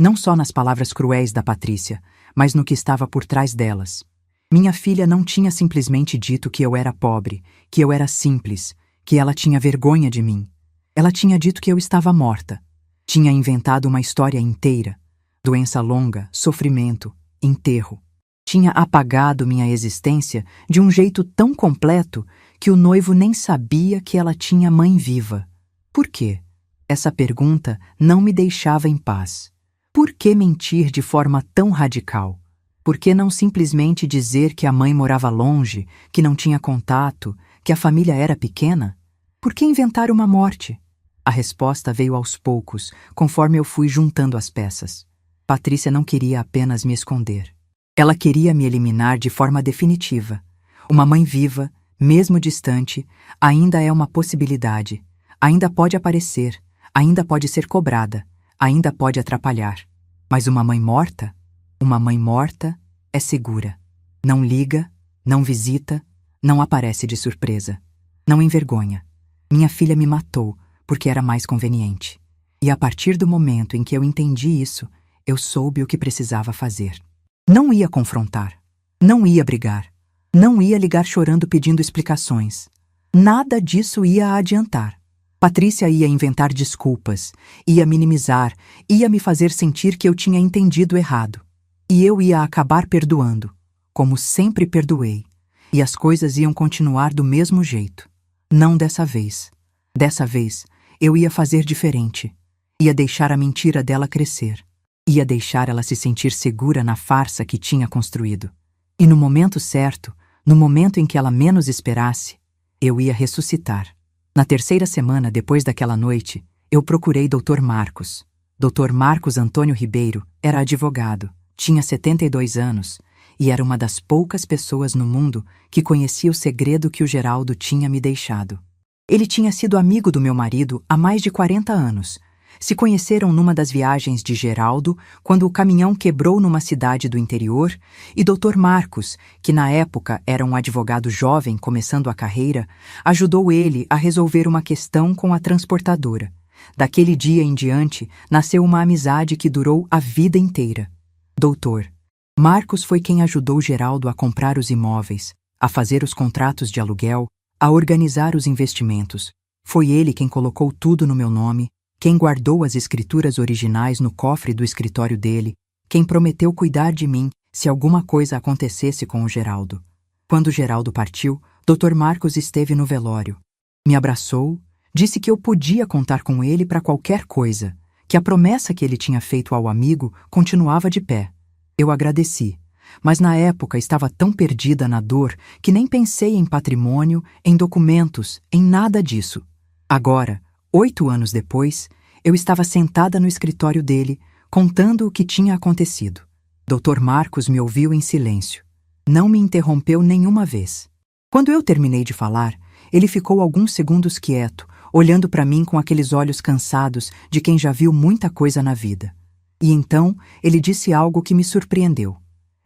Não só nas palavras cruéis da Patrícia, mas no que estava por trás delas. Minha filha não tinha simplesmente dito que eu era pobre, que eu era simples, que ela tinha vergonha de mim. Ela tinha dito que eu estava morta. Tinha inventado uma história inteira. Doença longa, sofrimento, enterro. Tinha apagado minha existência de um jeito tão completo que o noivo nem sabia que ela tinha mãe viva. Por quê? Essa pergunta não me deixava em paz. Por que mentir de forma tão radical? Por que não simplesmente dizer que a mãe morava longe, que não tinha contato, que a família era pequena? Por que inventar uma morte? A resposta veio aos poucos, conforme eu fui juntando as peças. Patrícia não queria apenas me esconder. Ela queria me eliminar de forma definitiva. Uma mãe viva, mesmo distante, ainda é uma possibilidade. Ainda pode aparecer, ainda pode ser cobrada, ainda pode atrapalhar. Mas uma mãe morta? Uma mãe morta é segura. Não liga, não visita, não aparece de surpresa. Não envergonha. Minha filha me matou porque era mais conveniente. E a partir do momento em que eu entendi isso, eu soube o que precisava fazer. Não ia confrontar. Não ia brigar. Não ia ligar chorando pedindo explicações. Nada disso ia adiantar. Patrícia ia inventar desculpas, ia minimizar, ia me fazer sentir que eu tinha entendido errado. E eu ia acabar perdoando, como sempre perdoei. E as coisas iam continuar do mesmo jeito. Não dessa vez. Dessa vez, eu ia fazer diferente. Ia deixar a mentira dela crescer. Ia deixar ela se sentir segura na farsa que tinha construído. E no momento certo, no momento em que ela menos esperasse, eu ia ressuscitar. Na terceira semana depois daquela noite, eu procurei Dr. Marcos. Dr. Marcos Antônio Ribeiro era advogado, tinha 72 anos e era uma das poucas pessoas no mundo que conhecia o segredo que o Geraldo tinha me deixado. Ele tinha sido amigo do meu marido há mais de 40 anos. Se conheceram numa das viagens de Geraldo, quando o caminhão quebrou numa cidade do interior, e Dr. Marcos, que na época era um advogado jovem começando a carreira, ajudou ele a resolver uma questão com a transportadora. Daquele dia em diante, nasceu uma amizade que durou a vida inteira. Dr. Marcos foi quem ajudou Geraldo a comprar os imóveis, a fazer os contratos de aluguel, a organizar os investimentos. Foi ele quem colocou tudo no meu nome, quem guardou as escrituras originais no cofre do escritório dele, quem prometeu cuidar de mim se alguma coisa acontecesse com o Geraldo. Quando Geraldo partiu, Dr. Marcos esteve no velório. Me abraçou, disse que eu podia contar com ele para qualquer coisa, que a promessa que ele tinha feito ao amigo continuava de pé. Eu agradeci, mas na época estava tão perdida na dor que nem pensei em patrimônio, em documentos, em nada disso. Agora, 8 anos depois, eu estava sentada no escritório dele, contando o que tinha acontecido. Dr. Marcos me ouviu em silêncio. Não me interrompeu nenhuma vez. Quando eu terminei de falar, ele ficou alguns segundos quieto, olhando para mim com aqueles olhos cansados de quem já viu muita coisa na vida. E então ele disse algo que me surpreendeu.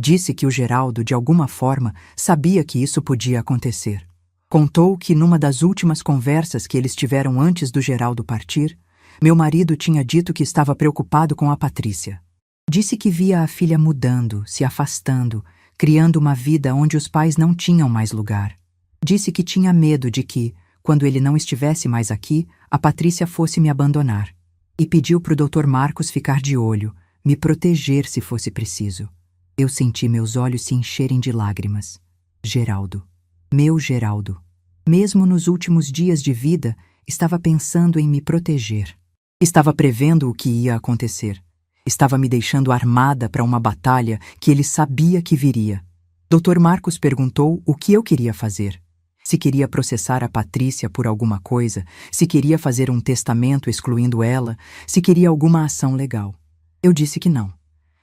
Disse que o Geraldo, de alguma forma, sabia que isso podia acontecer. Contou que, numa das últimas conversas que eles tiveram antes do Geraldo partir, meu marido tinha dito que estava preocupado com a Patrícia. Disse que via a filha mudando, se afastando, criando uma vida onde os pais não tinham mais lugar. Disse que tinha medo de que, quando ele não estivesse mais aqui, a Patrícia fosse me abandonar. E pediu para o Dr. Marcos ficar de olho, me proteger se fosse preciso. Eu senti meus olhos se encherem de lágrimas. Geraldo. Meu Geraldo. Mesmo nos últimos dias de vida, estava pensando em me proteger. Estava prevendo o que ia acontecer. Estava me deixando armada para uma batalha que ele sabia que viria. Dr. Marcos perguntou o que eu queria fazer. Se queria processar a Patrícia por alguma coisa, se queria fazer um testamento excluindo ela, se queria alguma ação legal. Eu disse que não.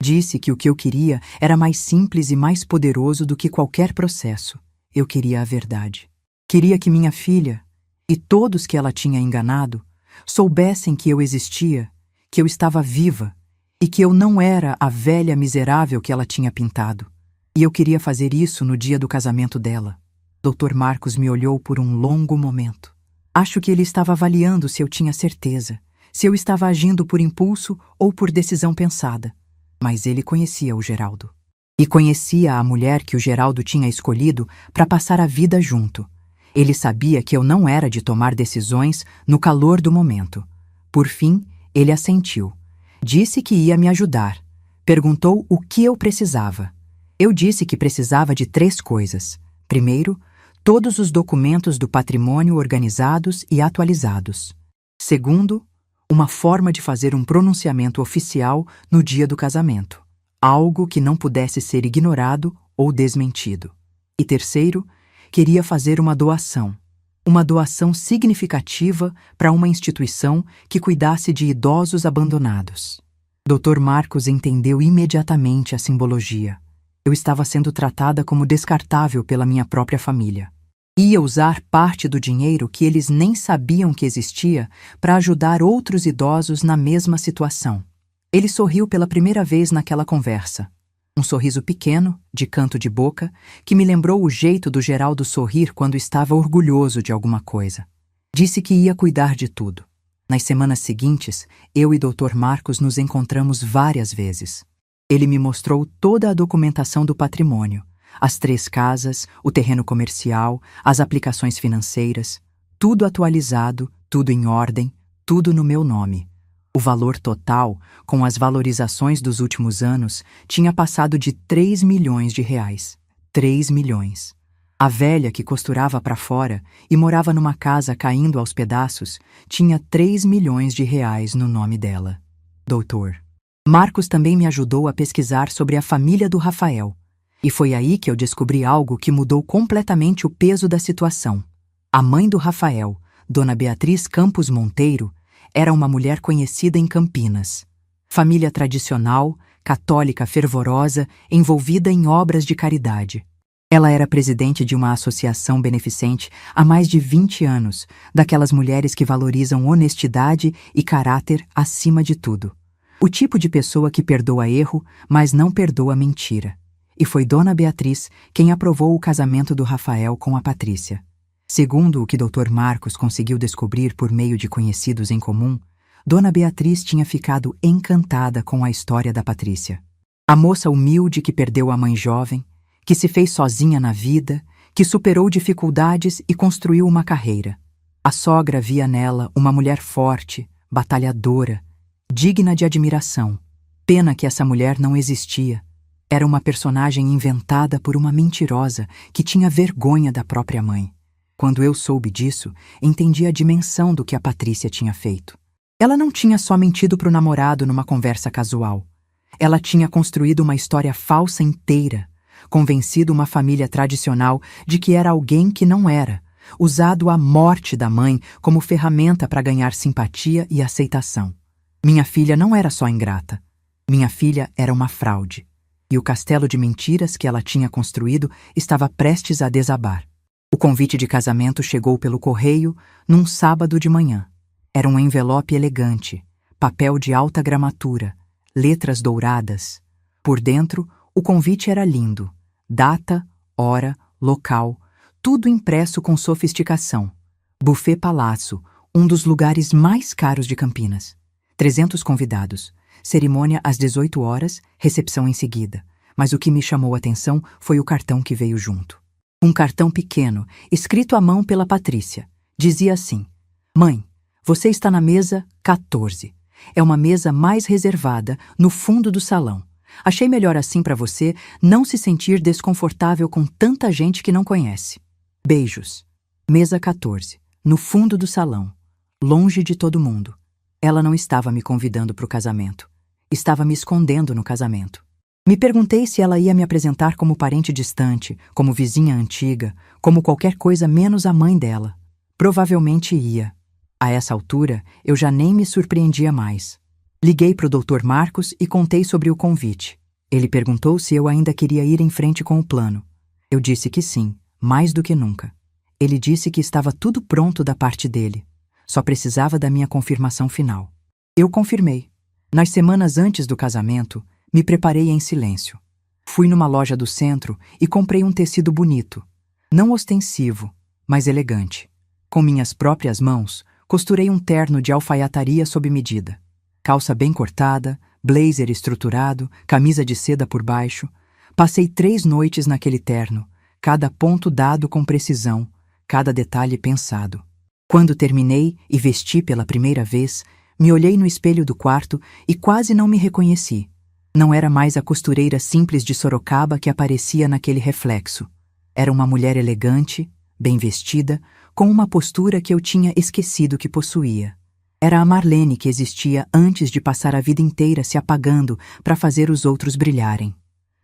Disse que o que eu queria era mais simples e mais poderoso do que qualquer processo. Eu queria a verdade. Queria que minha filha, e todos que ela tinha enganado, soubessem que eu existia, que eu estava viva e que eu não era a velha miserável que ela tinha pintado. E eu queria fazer isso no dia do casamento dela. Dr. Marcos me olhou por um longo momento. Acho que ele estava avaliando se eu tinha certeza, se eu estava agindo por impulso ou por decisão pensada. Mas ele conhecia o Geraldo. E conhecia a mulher que o Geraldo tinha escolhido para passar a vida junto. Ele sabia que eu não era de tomar decisões no calor do momento. Por fim, ele assentiu. Disse que ia me ajudar. Perguntou o que eu precisava. Eu disse que precisava de 3 coisas. Primeiro, todos os documentos do patrimônio organizados e atualizados. Segundo, uma forma de fazer um pronunciamento oficial no dia do casamento. Algo que não pudesse ser ignorado ou desmentido. E terceiro, queria fazer uma doação significativa para uma instituição que cuidasse de idosos abandonados. Dr. Marcos entendeu imediatamente a simbologia. Eu estava sendo tratada como descartável pela minha própria família. Ia usar parte do dinheiro que eles nem sabiam que existia para ajudar outros idosos na mesma situação. Ele sorriu pela primeira vez naquela conversa. Um sorriso pequeno, de canto de boca, que me lembrou o jeito do Geraldo sorrir quando estava orgulhoso de alguma coisa. Disse que ia cuidar de tudo. Nas semanas seguintes, eu e Dr. Marcos nos encontramos várias vezes. Ele me mostrou toda a documentação do patrimônio, as 3 casas, o terreno comercial, as aplicações financeiras, tudo atualizado, tudo em ordem, tudo no meu nome. O valor total, com as valorizações dos últimos anos, tinha passado de 3 milhões de reais. 3 milhões. A velha que costurava para fora e morava numa casa caindo aos pedaços tinha 3 milhões de reais no nome dela. Doutor Marcos também me ajudou a pesquisar sobre a família do Rafael. E foi aí que eu descobri algo que mudou completamente o peso da situação. A mãe do Rafael, Dona Beatriz Campos Monteiro, era uma mulher conhecida em Campinas. Família tradicional, católica fervorosa, envolvida em obras de caridade. Ela era presidente de uma associação beneficente há mais de 20 anos, daquelas mulheres que valorizam honestidade e caráter acima de tudo. O tipo de pessoa que perdoa erro, mas não perdoa mentira. E foi Dona Beatriz quem aprovou o casamento do Rafael com a Patrícia. Segundo o que Dr. Marcos conseguiu descobrir por meio de conhecidos em comum, Dona Beatriz tinha ficado encantada com a história da Patrícia. A moça humilde que perdeu a mãe jovem, que se fez sozinha na vida, que superou dificuldades e construiu uma carreira. A sogra via nela uma mulher forte, batalhadora, digna de admiração. Pena que essa mulher não existia. Era uma personagem inventada por uma mentirosa que tinha vergonha da própria mãe. Quando eu soube disso, entendi a dimensão do que a Patrícia tinha feito. Ela não tinha só mentido para o namorado numa conversa casual. Ela tinha construído uma história falsa inteira, convencido uma família tradicional de que era alguém que não era, usado a morte da mãe como ferramenta para ganhar simpatia e aceitação. Minha filha não era só ingrata. Minha filha era uma fraude. E o castelo de mentiras que ela tinha construído estava prestes a desabar. O convite de casamento chegou pelo correio num sábado de manhã. Era um envelope elegante, papel de alta gramatura, letras douradas. Por dentro, o convite era lindo. Data, hora, local, tudo impresso com sofisticação. Buffet Palácio, um dos lugares mais caros de Campinas. 300 convidados. Cerimônia às 18 horas, recepção em seguida. Mas o que me chamou a atenção foi o cartão que veio junto. Um cartão pequeno, escrito à mão pela Patrícia. Dizia assim: Mãe, você está na mesa 14. É uma mesa mais reservada, no fundo do salão. Achei melhor assim para você não se sentir desconfortável com tanta gente que não conhece. Beijos. Mesa 14, no fundo do salão, longe de todo mundo. Ela não estava me convidando para o casamento. Estava me escondendo no casamento. Me perguntei se ela ia me apresentar como parente distante, como vizinha antiga, como qualquer coisa menos a mãe dela. Provavelmente ia. A essa altura, eu já nem me surpreendia mais. Liguei para o Dr. Marcos e contei sobre o convite. Ele perguntou se eu ainda queria ir em frente com o plano. Eu disse que sim, mais do que nunca. Ele disse que estava tudo pronto da parte dele. Só precisava da minha confirmação final. Eu confirmei. Nas semanas antes do casamento, me preparei em silêncio. Fui numa loja do centro e comprei um tecido bonito. Não ostensivo, mas elegante. Com minhas próprias mãos, costurei um terno de alfaiataria sob medida. Calça bem cortada, blazer estruturado, camisa de seda por baixo. Passei 3 noites naquele terno, cada ponto dado com precisão, cada detalhe pensado. Quando terminei e vesti pela primeira vez, me olhei no espelho do quarto e quase não me reconheci. Não era mais a costureira simples de Sorocaba que aparecia naquele reflexo. Era uma mulher elegante, bem vestida, com uma postura que eu tinha esquecido que possuía. Era a Marlene que existia antes de passar a vida inteira se apagando para fazer os outros brilharem.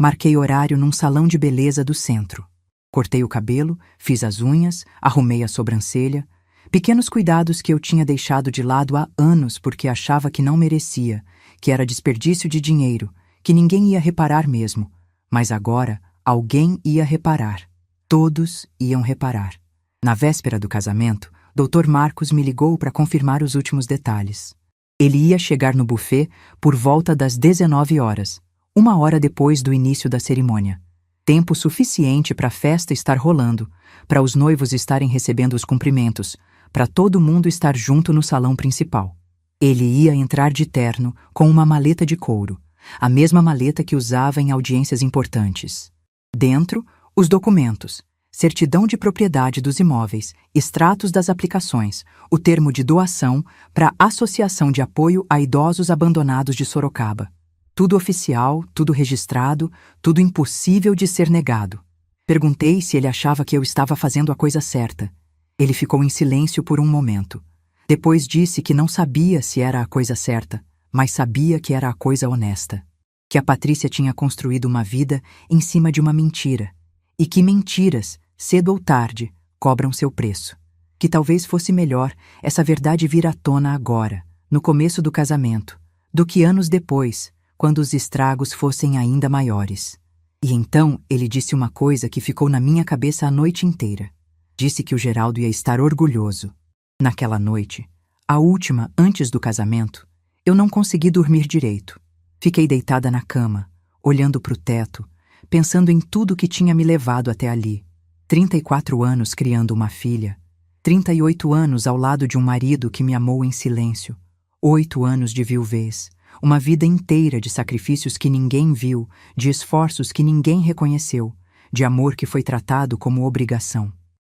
Marquei horário num salão de beleza do centro. Cortei o cabelo, fiz as unhas, arrumei a sobrancelha. Pequenos cuidados que eu tinha deixado de lado há anos porque achava que não merecia, que era desperdício de dinheiro, que ninguém ia reparar mesmo. Mas agora, alguém ia reparar. Todos iam reparar. Na véspera do casamento, Dr. Marcos me ligou para confirmar os últimos detalhes. Ele ia chegar no buffet por volta das 19 horas, 1 hora depois do início da cerimônia. Tempo suficiente para a festa estar rolando, para os noivos estarem recebendo os cumprimentos, para todo mundo estar junto no salão principal. Ele ia entrar de terno com uma maleta de couro, a mesma maleta que usava em audiências importantes. Dentro, os documentos, certidão de propriedade dos imóveis, extratos das aplicações, o termo de doação para a Associação de Apoio a Idosos Abandonados de Sorocaba. Tudo oficial, tudo registrado, tudo impossível de ser negado. Perguntei se ele achava que eu estava fazendo a coisa certa. Ele ficou em silêncio por um momento. Depois disse que não sabia se era a coisa certa, mas sabia que era a coisa honesta. Que a Patrícia tinha construído uma vida em cima de uma mentira. E que mentiras, cedo ou tarde, cobram seu preço. Que talvez fosse melhor essa verdade vir à tona agora, no começo do casamento, do que anos depois, quando os estragos fossem ainda maiores. E então ele disse uma coisa que ficou na minha cabeça a noite inteira. Disse que o Geraldo ia estar orgulhoso. Naquela noite, a última antes do casamento, eu não consegui dormir direito. Fiquei deitada na cama, olhando para o teto, pensando em tudo que tinha me levado até ali. 34 anos criando uma filha, 38 anos ao lado de um marido que me amou em silêncio, 8 anos de viuvez, uma vida inteira de sacrifícios que ninguém viu, de esforços que ninguém reconheceu, de amor que foi tratado como obrigação.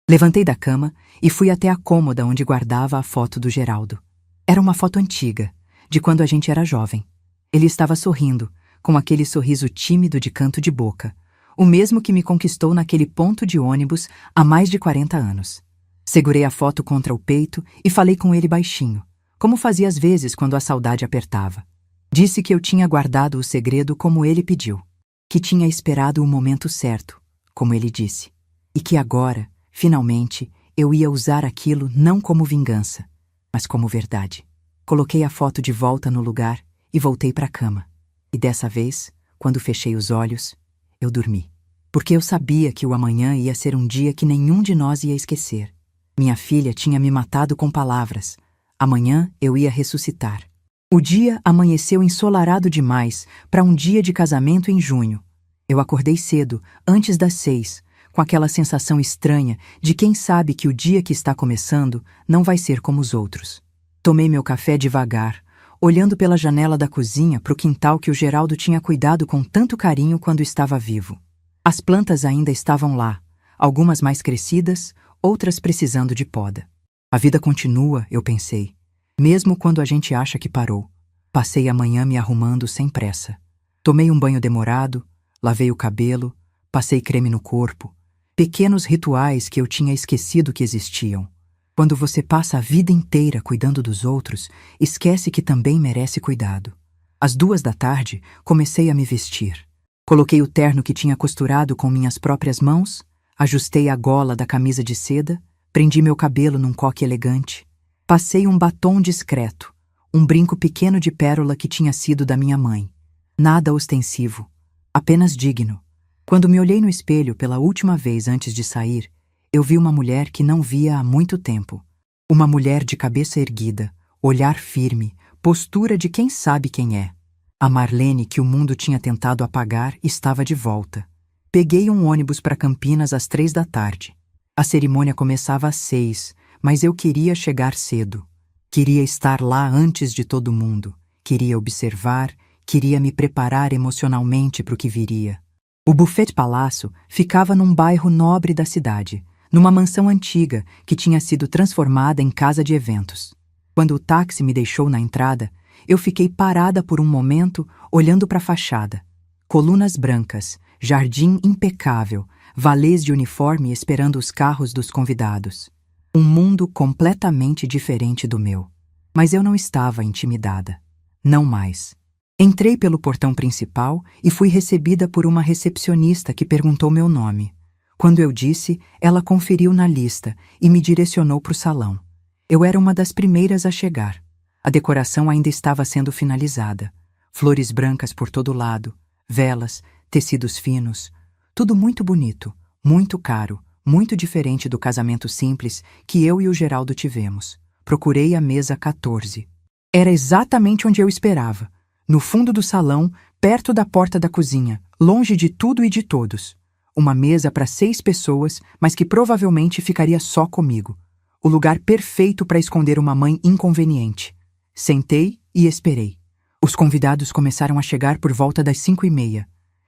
Levantei da cama e fui até a cômoda onde guardava a foto do Geraldo. Era uma foto antiga, de quando a gente era jovem. Ele estava sorrindo, com aquele sorriso tímido de canto de boca, o mesmo que me conquistou naquele ponto de ônibus há mais de 40 anos. Segurei a foto contra o peito e falei com ele baixinho, como fazia às vezes quando a saudade apertava. Disse que eu tinha guardado o segredo como ele pediu, que tinha esperado o momento certo, como ele disse, e que agora, finalmente, eu ia usar aquilo não como vingança, mas como verdade. Coloquei a foto de volta no lugar e voltei para a cama. E dessa vez, quando fechei os olhos, eu dormi. Porque eu sabia que o amanhã ia ser um dia que nenhum de nós ia esquecer. Minha filha tinha me matado com palavras. Amanhã eu ia ressuscitar. O dia amanheceu ensolarado demais para um dia de casamento em junho. Eu acordei cedo, antes das 6, com aquela sensação estranha de quem sabe que o dia que está começando não vai ser como os outros. Tomei meu café devagar, olhando pela janela da cozinha para o quintal que o Geraldo tinha cuidado com tanto carinho quando estava vivo. As plantas ainda estavam lá, algumas mais crescidas, outras precisando de poda. A vida continua, eu pensei, mesmo quando a gente acha que parou. Passei a manhã me arrumando sem pressa. Tomei um banho demorado, lavei o cabelo, passei creme no corpo. Pequenos rituais que eu tinha esquecido que existiam. Quando você passa a vida inteira cuidando dos outros, esquece que também merece cuidado. Às 2 da tarde, comecei a me vestir. Coloquei o terno que tinha costurado com minhas próprias mãos, ajustei a gola da camisa de seda, prendi meu cabelo num coque elegante. Passei um batom discreto, um brinco pequeno de pérola que tinha sido da minha mãe. Nada ostensivo, apenas digno. Quando me olhei no espelho pela última vez antes de sair, eu vi uma mulher que não via há muito tempo. Uma mulher de cabeça erguida, olhar firme, postura de quem sabe quem é. A Marlene que o mundo tinha tentado apagar estava de volta. Peguei um ônibus para Campinas às 3 da tarde. A cerimônia começava às 6, mas eu queria chegar cedo. Queria estar lá antes de todo mundo. Queria observar, queria me preparar emocionalmente para o que viria. O Buffet Palácio ficava num bairro nobre da cidade, numa mansão antiga que tinha sido transformada em casa de eventos. Quando o táxi me deixou na entrada, eu fiquei parada por um momento olhando para a fachada. Colunas brancas, jardim impecável, valets de uniforme esperando os carros dos convidados. Um mundo completamente diferente do meu. Mas eu não estava intimidada. Não mais. Entrei pelo portão principal e fui recebida por uma recepcionista que perguntou meu nome. Quando eu disse, ela conferiu na lista e me direcionou para o salão. Eu era uma das primeiras a chegar. A decoração ainda estava sendo finalizada. Flores brancas por todo lado, velas, tecidos finos. Tudo muito bonito, muito caro, muito diferente do casamento simples que eu e o Geraldo tivemos. Procurei a mesa 14. Era exatamente onde eu esperava. No fundo do salão, perto da porta da cozinha, longe de tudo e de todos. Uma mesa para 6 pessoas, mas que provavelmente ficaria só comigo. O lugar perfeito para esconder uma mãe inconveniente. Sentei e esperei. Os convidados começaram a chegar por volta das 5:30.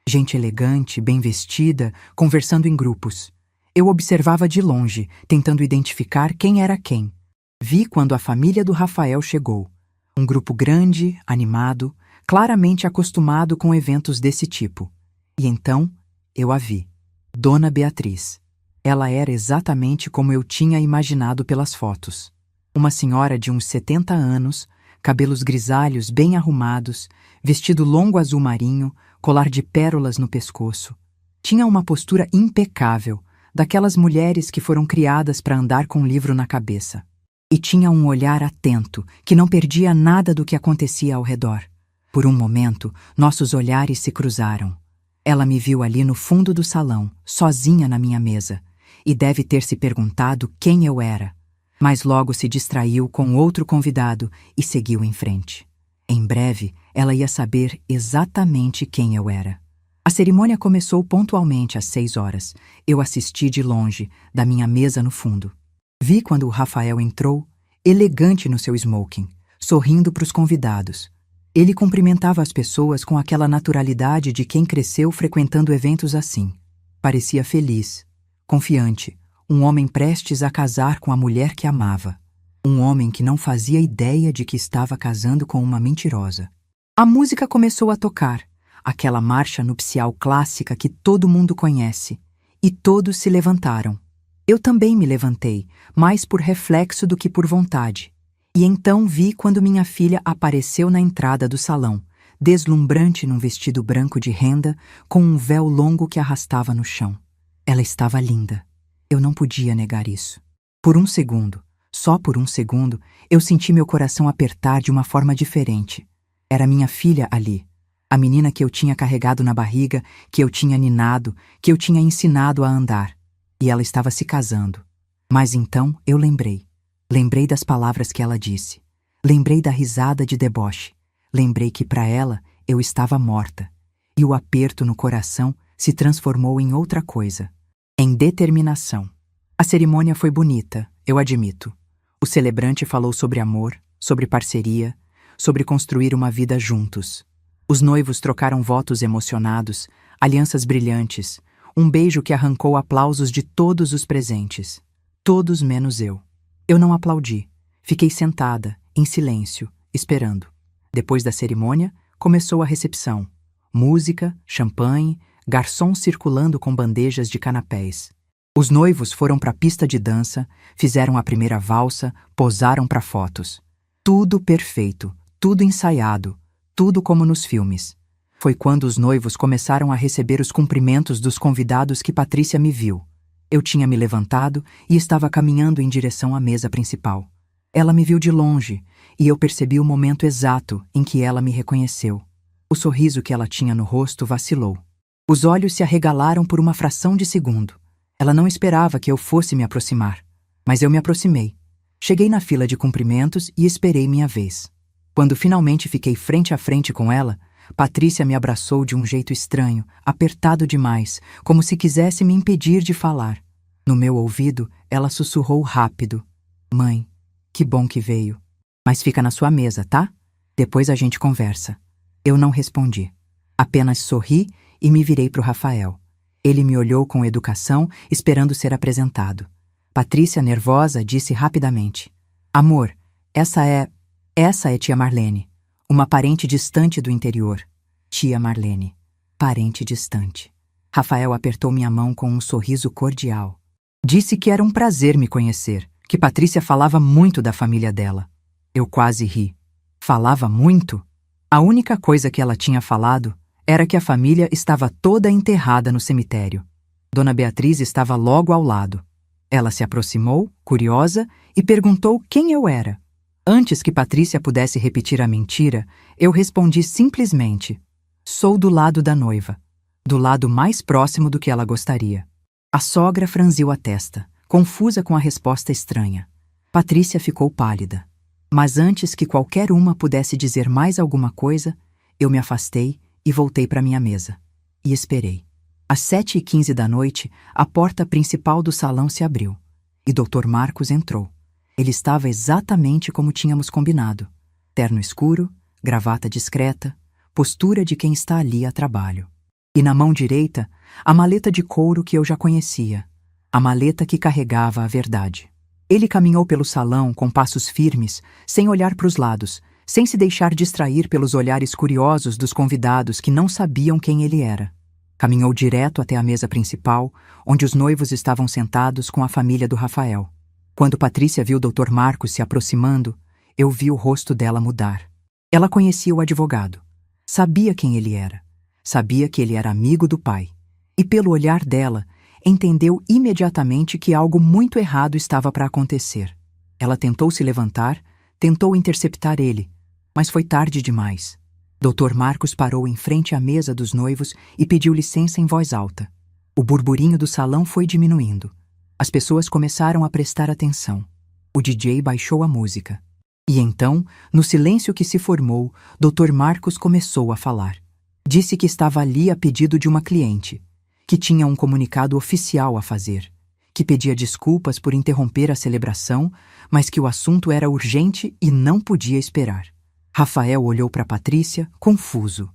Gente elegante, bem vestida, conversando em grupos. Eu observava de longe, tentando identificar quem era quem. Vi quando a família do Rafael chegou. Um grupo grande, animado, claramente acostumado com eventos desse tipo. E então, eu a vi. Dona Beatriz. Ela era exatamente como eu tinha imaginado pelas fotos. Uma senhora de uns 70 anos, cabelos grisalhos bem arrumados, vestido longo azul marinho, colar de pérolas no pescoço. Tinha uma postura impecável, daquelas mulheres que foram criadas para andar com um livro na cabeça. E tinha um olhar atento, que não perdia nada do que acontecia ao redor. Por um momento, nossos olhares se cruzaram. Ela me viu ali no fundo do salão, sozinha na minha mesa, e deve ter se perguntado quem eu era. Mas logo se distraiu com outro convidado e seguiu em frente. Em breve, ela ia saber exatamente quem eu era. A cerimônia começou pontualmente às 6 horas. Eu assisti de longe, da minha mesa no fundo. Vi quando o Rafael entrou, elegante no seu smoking, sorrindo para os convidados. Ele cumprimentava as pessoas com aquela naturalidade de quem cresceu frequentando eventos assim. Parecia feliz, confiante, um homem prestes a casar com a mulher que amava. Um homem que não fazia ideia de que estava casando com uma mentirosa. A música começou a tocar, aquela marcha nupcial clássica que todo mundo conhece, e todos se levantaram. Eu também me levantei, mais por reflexo do que por vontade. E então vi quando minha filha apareceu na entrada do salão, deslumbrante num vestido branco de renda, com um véu longo que arrastava no chão. Ela estava linda. Eu não podia negar isso. Por um segundo, só por um segundo, eu senti meu coração apertar de uma forma diferente. Era minha filha ali, a menina que eu tinha carregado na barriga, que eu tinha ninado, que eu tinha ensinado a andar. E ela estava se casando. Mas então eu lembrei. Lembrei das palavras que ela disse. Lembrei da risada de deboche. Lembrei que para ela eu estava morta. E o aperto no coração se transformou em outra coisa. Em determinação. A cerimônia foi bonita, eu admito. O celebrante falou sobre amor, sobre parceria, sobre construir uma vida juntos. Os noivos trocaram votos emocionados, alianças brilhantes, um beijo que arrancou aplausos de todos os presentes. Todos menos eu. Eu não aplaudi. Fiquei sentada, em silêncio, esperando. Depois da cerimônia, começou a recepção. Música, champanhe, garçons circulando com bandejas de canapés. Os noivos foram para a pista de dança, fizeram a primeira valsa, posaram para fotos. Tudo perfeito, tudo ensaiado, tudo como nos filmes. Foi quando os noivos começaram a receber os cumprimentos dos convidados que Patrícia me viu. Eu tinha me levantado e estava caminhando em direção à mesa principal. Ela me viu de longe e eu percebi o momento exato em que ela me reconheceu. O sorriso que ela tinha no rosto vacilou. Os olhos se arregalaram por uma fração de segundo. Ela não esperava que eu fosse me aproximar, mas eu me aproximei. Cheguei na fila de cumprimentos e esperei minha vez. Quando finalmente fiquei frente a frente com ela, Patrícia me abraçou de um jeito estranho, apertado demais, como se quisesse me impedir de falar. No meu ouvido, ela sussurrou rápido. Mãe, que bom que veio. Mas fica na sua mesa, tá? Depois a gente conversa. Eu não respondi. Apenas sorri e me virei para o Rafael. Ele me olhou com educação, esperando ser apresentado. Patrícia, nervosa, disse rapidamente. Amor, essa é tia Marlene. Uma parente distante do interior. Tia Marlene. Parente distante. Rafael apertou minha mão com um sorriso cordial. Disse que era um prazer me conhecer, que Patrícia falava muito da família dela. Eu quase ri. Falava muito? A única coisa que ela tinha falado era que a família estava toda enterrada no cemitério. Dona Beatriz estava logo ao lado. Ela se aproximou, curiosa, e perguntou quem eu era. Antes que Patrícia pudesse repetir a mentira, eu respondi simplesmente: sou do lado da noiva, do lado mais próximo do que ela gostaria. A sogra franziu a testa, confusa com a resposta estranha. Patrícia ficou pálida. Mas antes que qualquer uma pudesse dizer mais alguma coisa, eu me afastei e voltei para minha mesa. E esperei. Às 7h15 da noite, a porta principal do salão se abriu, e Dr. Marcos entrou. Ele estava exatamente como tínhamos combinado. Terno escuro, gravata discreta, postura de quem está ali a trabalho. E na mão direita, a maleta de couro que eu já conhecia. A maleta que carregava a verdade. Ele caminhou pelo salão com passos firmes, sem olhar para os lados, sem se deixar distrair pelos olhares curiosos dos convidados que não sabiam quem ele era. Caminhou direto até a mesa principal, onde os noivos estavam sentados com a família do Rafael. Quando Patrícia viu o Dr. Marcos se aproximando, eu vi o rosto dela mudar. Ela conhecia o advogado. Sabia quem ele era. Sabia que ele era amigo do pai. E pelo olhar dela, entendeu imediatamente que algo muito errado estava para acontecer. Ela tentou se levantar, tentou interceptar ele, mas foi tarde demais. Dr. Marcos parou em frente à mesa dos noivos e pediu licença em voz alta. O burburinho do salão foi diminuindo. As pessoas começaram a prestar atenção. O DJ baixou a música. E então, no silêncio que se formou, Dr. Marcos começou a falar. Disse que estava ali a pedido de uma cliente, que tinha um comunicado oficial a fazer, que pedia desculpas por interromper a celebração, mas que o assunto era urgente e não podia esperar. Rafael olhou para Patrícia, confuso.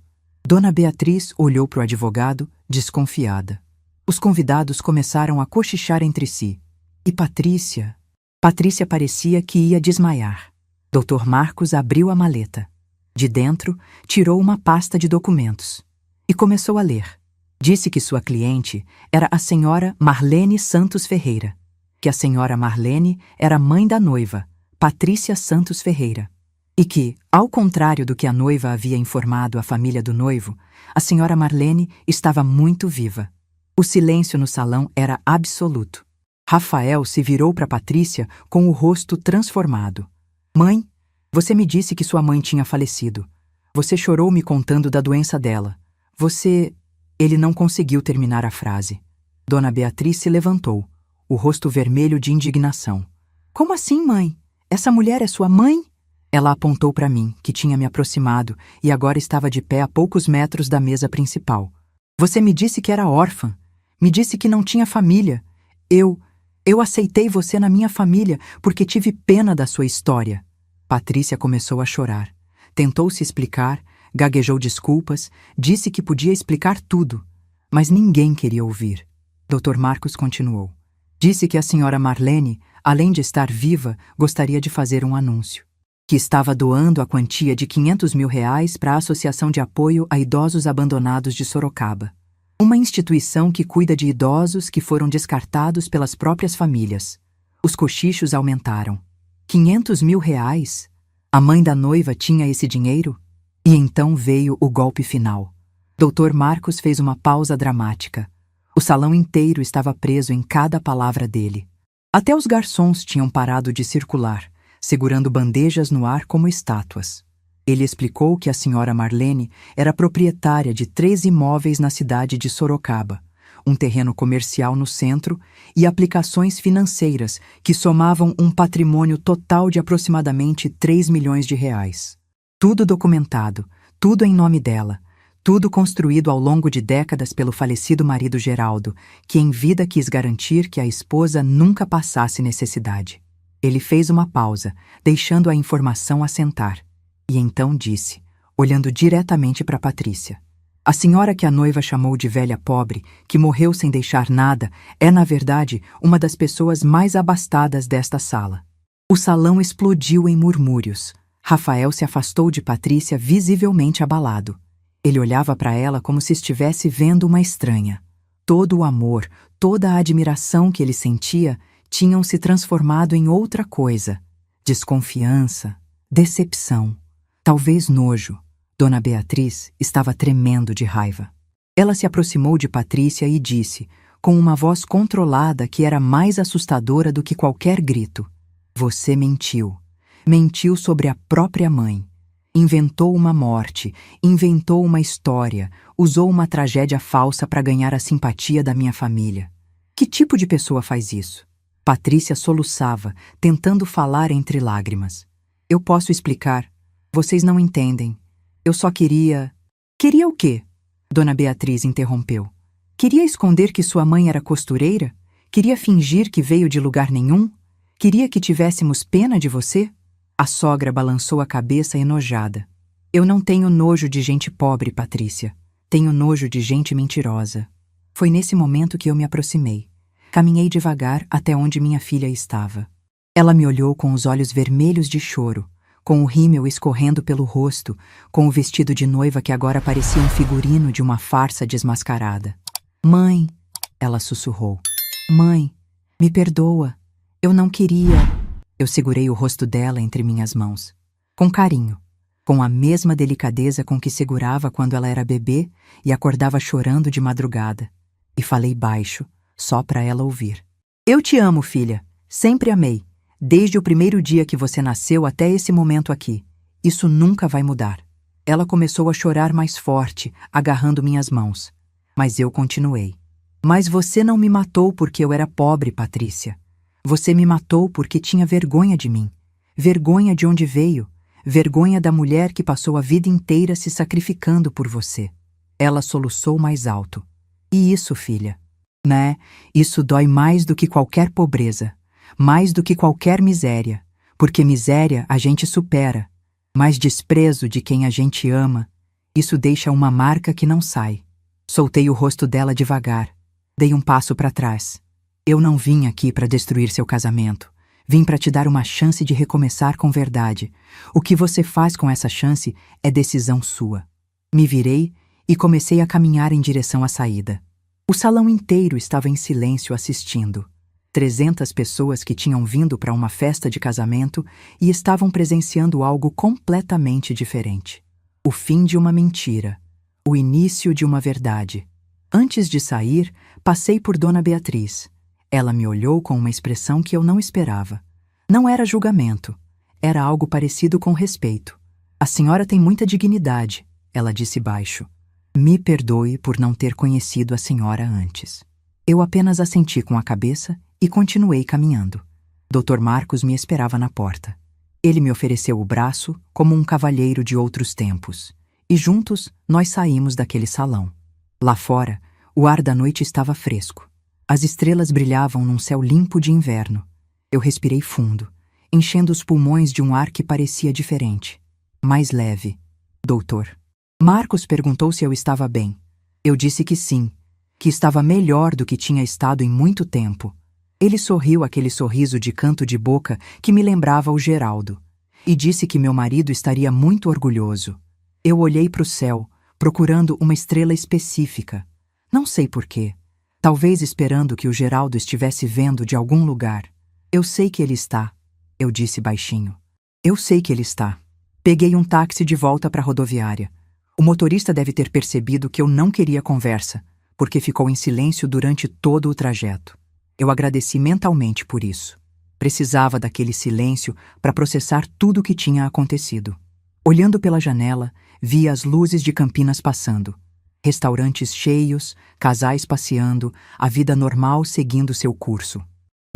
Dona Beatriz olhou para o advogado, desconfiada. Os convidados começaram a cochichar entre si. E Patrícia? Patrícia parecia que ia desmaiar. Dr. Marcos abriu a maleta. De dentro, tirou uma pasta de documentos. E começou a ler. Disse que sua cliente era a senhora Marlene Santos Ferreira. Que a senhora Marlene era mãe da noiva, Patrícia Santos Ferreira. E que, ao contrário do que a noiva havia informado à família do noivo, a senhora Marlene estava muito viva. O silêncio no salão era absoluto. Rafael se virou para Patrícia com o rosto transformado. Mãe, você me disse que sua mãe tinha falecido. Você chorou me contando da doença dela. Você... Ele não conseguiu terminar a frase. Dona Beatriz se levantou, o rosto vermelho de indignação. Como assim, mãe? Essa mulher é sua mãe? Ela apontou para mim, que tinha me aproximado e agora estava de pé a poucos metros da mesa principal. Você me disse que era órfã. Me disse que não tinha família. Eu aceitei você na minha família porque tive pena da sua história. Patrícia começou a chorar. Tentou se explicar, gaguejou desculpas, disse que podia explicar tudo, mas ninguém queria ouvir. Dr. Marcos continuou. Disse que a senhora Marlene, além de estar viva, gostaria de fazer um anúncio. Que estava doando a quantia de R$500 mil para a Associação de Apoio a Idosos Abandonados de Sorocaba. Uma instituição que cuida de idosos que foram descartados pelas próprias famílias. Os cochichos aumentaram. R$500 mil? A mãe da noiva tinha esse dinheiro? E então veio o golpe final. Dr. Marcos fez uma pausa dramática. O salão inteiro estava preso em cada palavra dele. Até os garçons tinham parado de circular, segurando bandejas no ar como estátuas. Ele explicou que a senhora Marlene era proprietária de 3 imóveis na cidade de Sorocaba, um terreno comercial no centro e aplicações financeiras que somavam um patrimônio total de aproximadamente R$3 milhões. Tudo documentado, tudo em nome dela, tudo construído ao longo de décadas pelo falecido marido Geraldo, que em vida quis garantir que a esposa nunca passasse necessidade. Ele fez uma pausa, deixando a informação assentar, e então disse, olhando diretamente para Patrícia. A senhora que a noiva chamou de velha pobre, que morreu sem deixar nada, é, na verdade, uma das pessoas mais abastadas desta sala. O salão explodiu em murmúrios. Rafael se afastou de Patrícia visivelmente abalado. Ele olhava para ela como se estivesse vendo uma estranha. Todo o amor, toda a admiração que ele sentia tinham se transformado em outra coisa. Desconfiança, decepção, talvez nojo. Dona Beatriz estava tremendo de raiva. Ela se aproximou de Patrícia e disse, com uma voz controlada que era mais assustadora do que qualquer grito: Você mentiu. Mentiu sobre a própria mãe. Inventou uma morte, inventou uma história, usou uma tragédia falsa para ganhar a simpatia da minha família. Que tipo de pessoa faz isso? Patrícia soluçava, tentando falar entre lágrimas. Eu posso explicar. Vocês não entendem. Eu só queria... Queria o quê? Dona Beatriz interrompeu. Queria esconder que sua mãe era costureira? Queria fingir que veio de lugar nenhum? Queria que tivéssemos pena de você? A sogra balançou a cabeça enojada. Eu não tenho nojo de gente pobre, Patrícia. Tenho nojo de gente mentirosa. Foi nesse momento que eu me aproximei. Caminhei devagar até onde minha filha estava. Ela me olhou com os olhos vermelhos de choro, com o rímel escorrendo pelo rosto, com o vestido de noiva que agora parecia um figurino de uma farsa desmascarada. Mãe, ela sussurrou. Mãe, me perdoa. Eu não queria. Eu segurei o rosto dela entre minhas mãos. Com carinho, com a mesma delicadeza com que segurava quando ela era bebê e acordava chorando de madrugada. E falei baixo, só para ela ouvir. Eu te amo, filha. Sempre amei. Desde o primeiro dia que você nasceu até esse momento aqui. Isso nunca vai mudar. Ela começou a chorar mais forte, agarrando minhas mãos. Mas eu continuei. Mas você não me matou porque eu era pobre, Patrícia. Você me matou porque tinha vergonha de mim. Vergonha de onde veio. Vergonha da mulher que passou a vida inteira se sacrificando por você. Ela soluçou mais alto. E isso, filha? Né? Isso dói mais do que qualquer pobreza. Mais do que qualquer miséria. Porque miséria a gente supera. Mas desprezo de quem a gente ama, isso deixa uma marca que não sai. Soltei o rosto dela devagar. Dei um passo para trás. Eu não vim aqui para destruir seu casamento. Vim para te dar uma chance de recomeçar com verdade. O que você faz com essa chance é decisão sua. Me virei e comecei a caminhar em direção à saída. O salão inteiro estava em silêncio assistindo. 300 pessoas que tinham vindo para uma festa de casamento e estavam presenciando algo completamente diferente. O fim de uma mentira. O início de uma verdade. Antes de sair, passei por Dona Beatriz. Ela me olhou com uma expressão que eu não esperava. Não era julgamento. Era algo parecido com respeito. A senhora tem muita dignidade, ela disse baixo. Me perdoe por não ter conhecido a senhora antes. Eu apenas assenti com a cabeça e continuei caminhando. Dr. Marcos me esperava na porta. Ele me ofereceu o braço como um cavalheiro de outros tempos. E juntos nós saímos daquele salão. Lá fora, o ar da noite estava fresco. As estrelas brilhavam num céu limpo de inverno. Eu respirei fundo, enchendo os pulmões de um ar que parecia diferente. Mais leve. Doutor. Marcos perguntou se eu estava bem. Eu disse que sim, que estava melhor do que tinha estado em muito tempo. Ele sorriu aquele sorriso de canto de boca que me lembrava o Geraldo, e disse que meu marido estaria muito orgulhoso. Eu olhei para o céu, procurando uma estrela específica. Não sei porquê. Talvez esperando que o Geraldo estivesse vendo de algum lugar. Eu sei que ele está, eu disse baixinho. Eu sei que ele está. Peguei um táxi de volta para a rodoviária. O motorista deve ter percebido que eu não queria conversa, porque ficou em silêncio durante todo o trajeto. Eu agradeci mentalmente por isso. Precisava daquele silêncio para processar tudo o que tinha acontecido. Olhando pela janela, via as luzes de Campinas passando. Restaurantes cheios, casais passeando, a vida normal seguindo seu curso.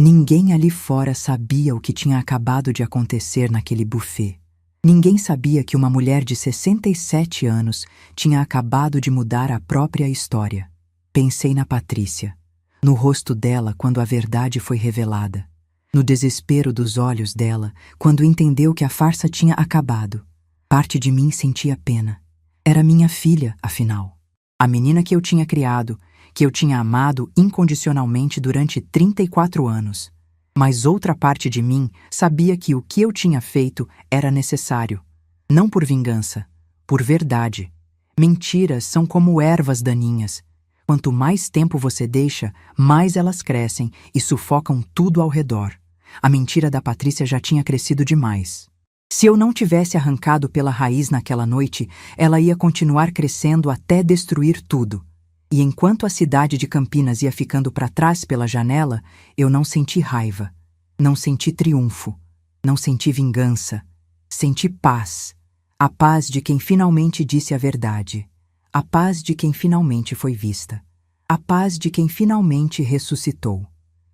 Ninguém ali fora sabia o que tinha acabado de acontecer naquele buffet. Ninguém sabia que uma mulher de 67 anos tinha acabado de mudar a própria história. Pensei na Patrícia, no rosto dela quando a verdade foi revelada, no desespero dos olhos dela quando entendeu que a farsa tinha acabado. Parte de mim sentia pena. Era minha filha, afinal. A menina que eu tinha criado, que eu tinha amado incondicionalmente durante 34 anos. Mas outra parte de mim sabia que o que eu tinha feito era necessário. Não por vingança, por verdade. Mentiras são como ervas daninhas. Quanto mais tempo você deixa, mais elas crescem e sufocam tudo ao redor. A mentira da Patrícia já tinha crescido demais. Se eu não tivesse arrancado pela raiz naquela noite, ela ia continuar crescendo até destruir tudo. E enquanto a cidade de Campinas ia ficando para trás pela janela, eu não senti raiva, não senti triunfo, não senti vingança, senti paz. A paz de quem finalmente disse a verdade, a paz de quem finalmente foi vista, a paz de quem finalmente ressuscitou.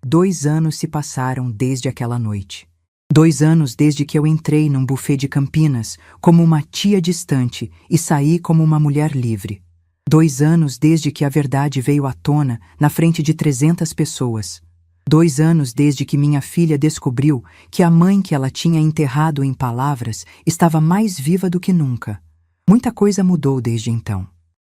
2 anos se passaram desde aquela noite. 2 anos desde que eu entrei num buffet de Campinas como uma tia distante e saí como uma mulher livre. 2 anos desde que a verdade veio à tona na frente de 300 pessoas. 2 anos desde que minha filha descobriu que a mãe que ela tinha enterrado em palavras estava mais viva do que nunca. Muita coisa mudou desde então.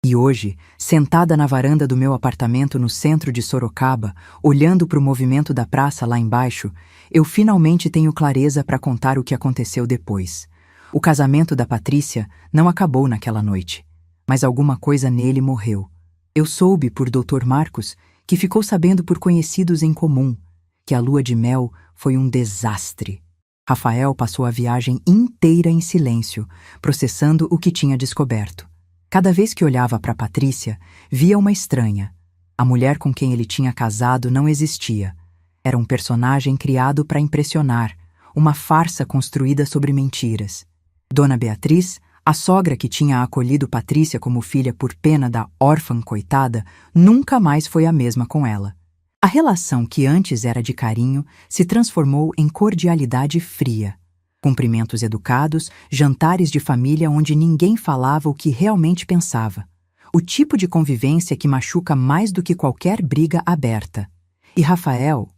E hoje, sentada na varanda do meu apartamento no centro de Sorocaba, olhando para o movimento da praça lá embaixo, eu finalmente tenho clareza para contar o que aconteceu depois. O casamento da Patrícia não acabou naquela noite, mas alguma coisa nele morreu. Eu soube por Dr. Marcos, que ficou sabendo por conhecidos em comum, que a lua de mel foi um desastre. Rafael passou a viagem inteira em silêncio, processando o que tinha descoberto. Cada vez que olhava para Patrícia, via uma estranha. A mulher com quem ele tinha casado não existia. Era um personagem criado para impressionar, uma farsa construída sobre mentiras. Dona Beatriz, a sogra que tinha acolhido Patrícia como filha por pena da órfã coitada, nunca mais foi a mesma com ela. A relação que antes era de carinho se transformou em cordialidade fria. Cumprimentos educados, jantares de família onde ninguém falava o que realmente pensava. O tipo de convivência que machuca mais do que qualquer briga aberta. E Rafael?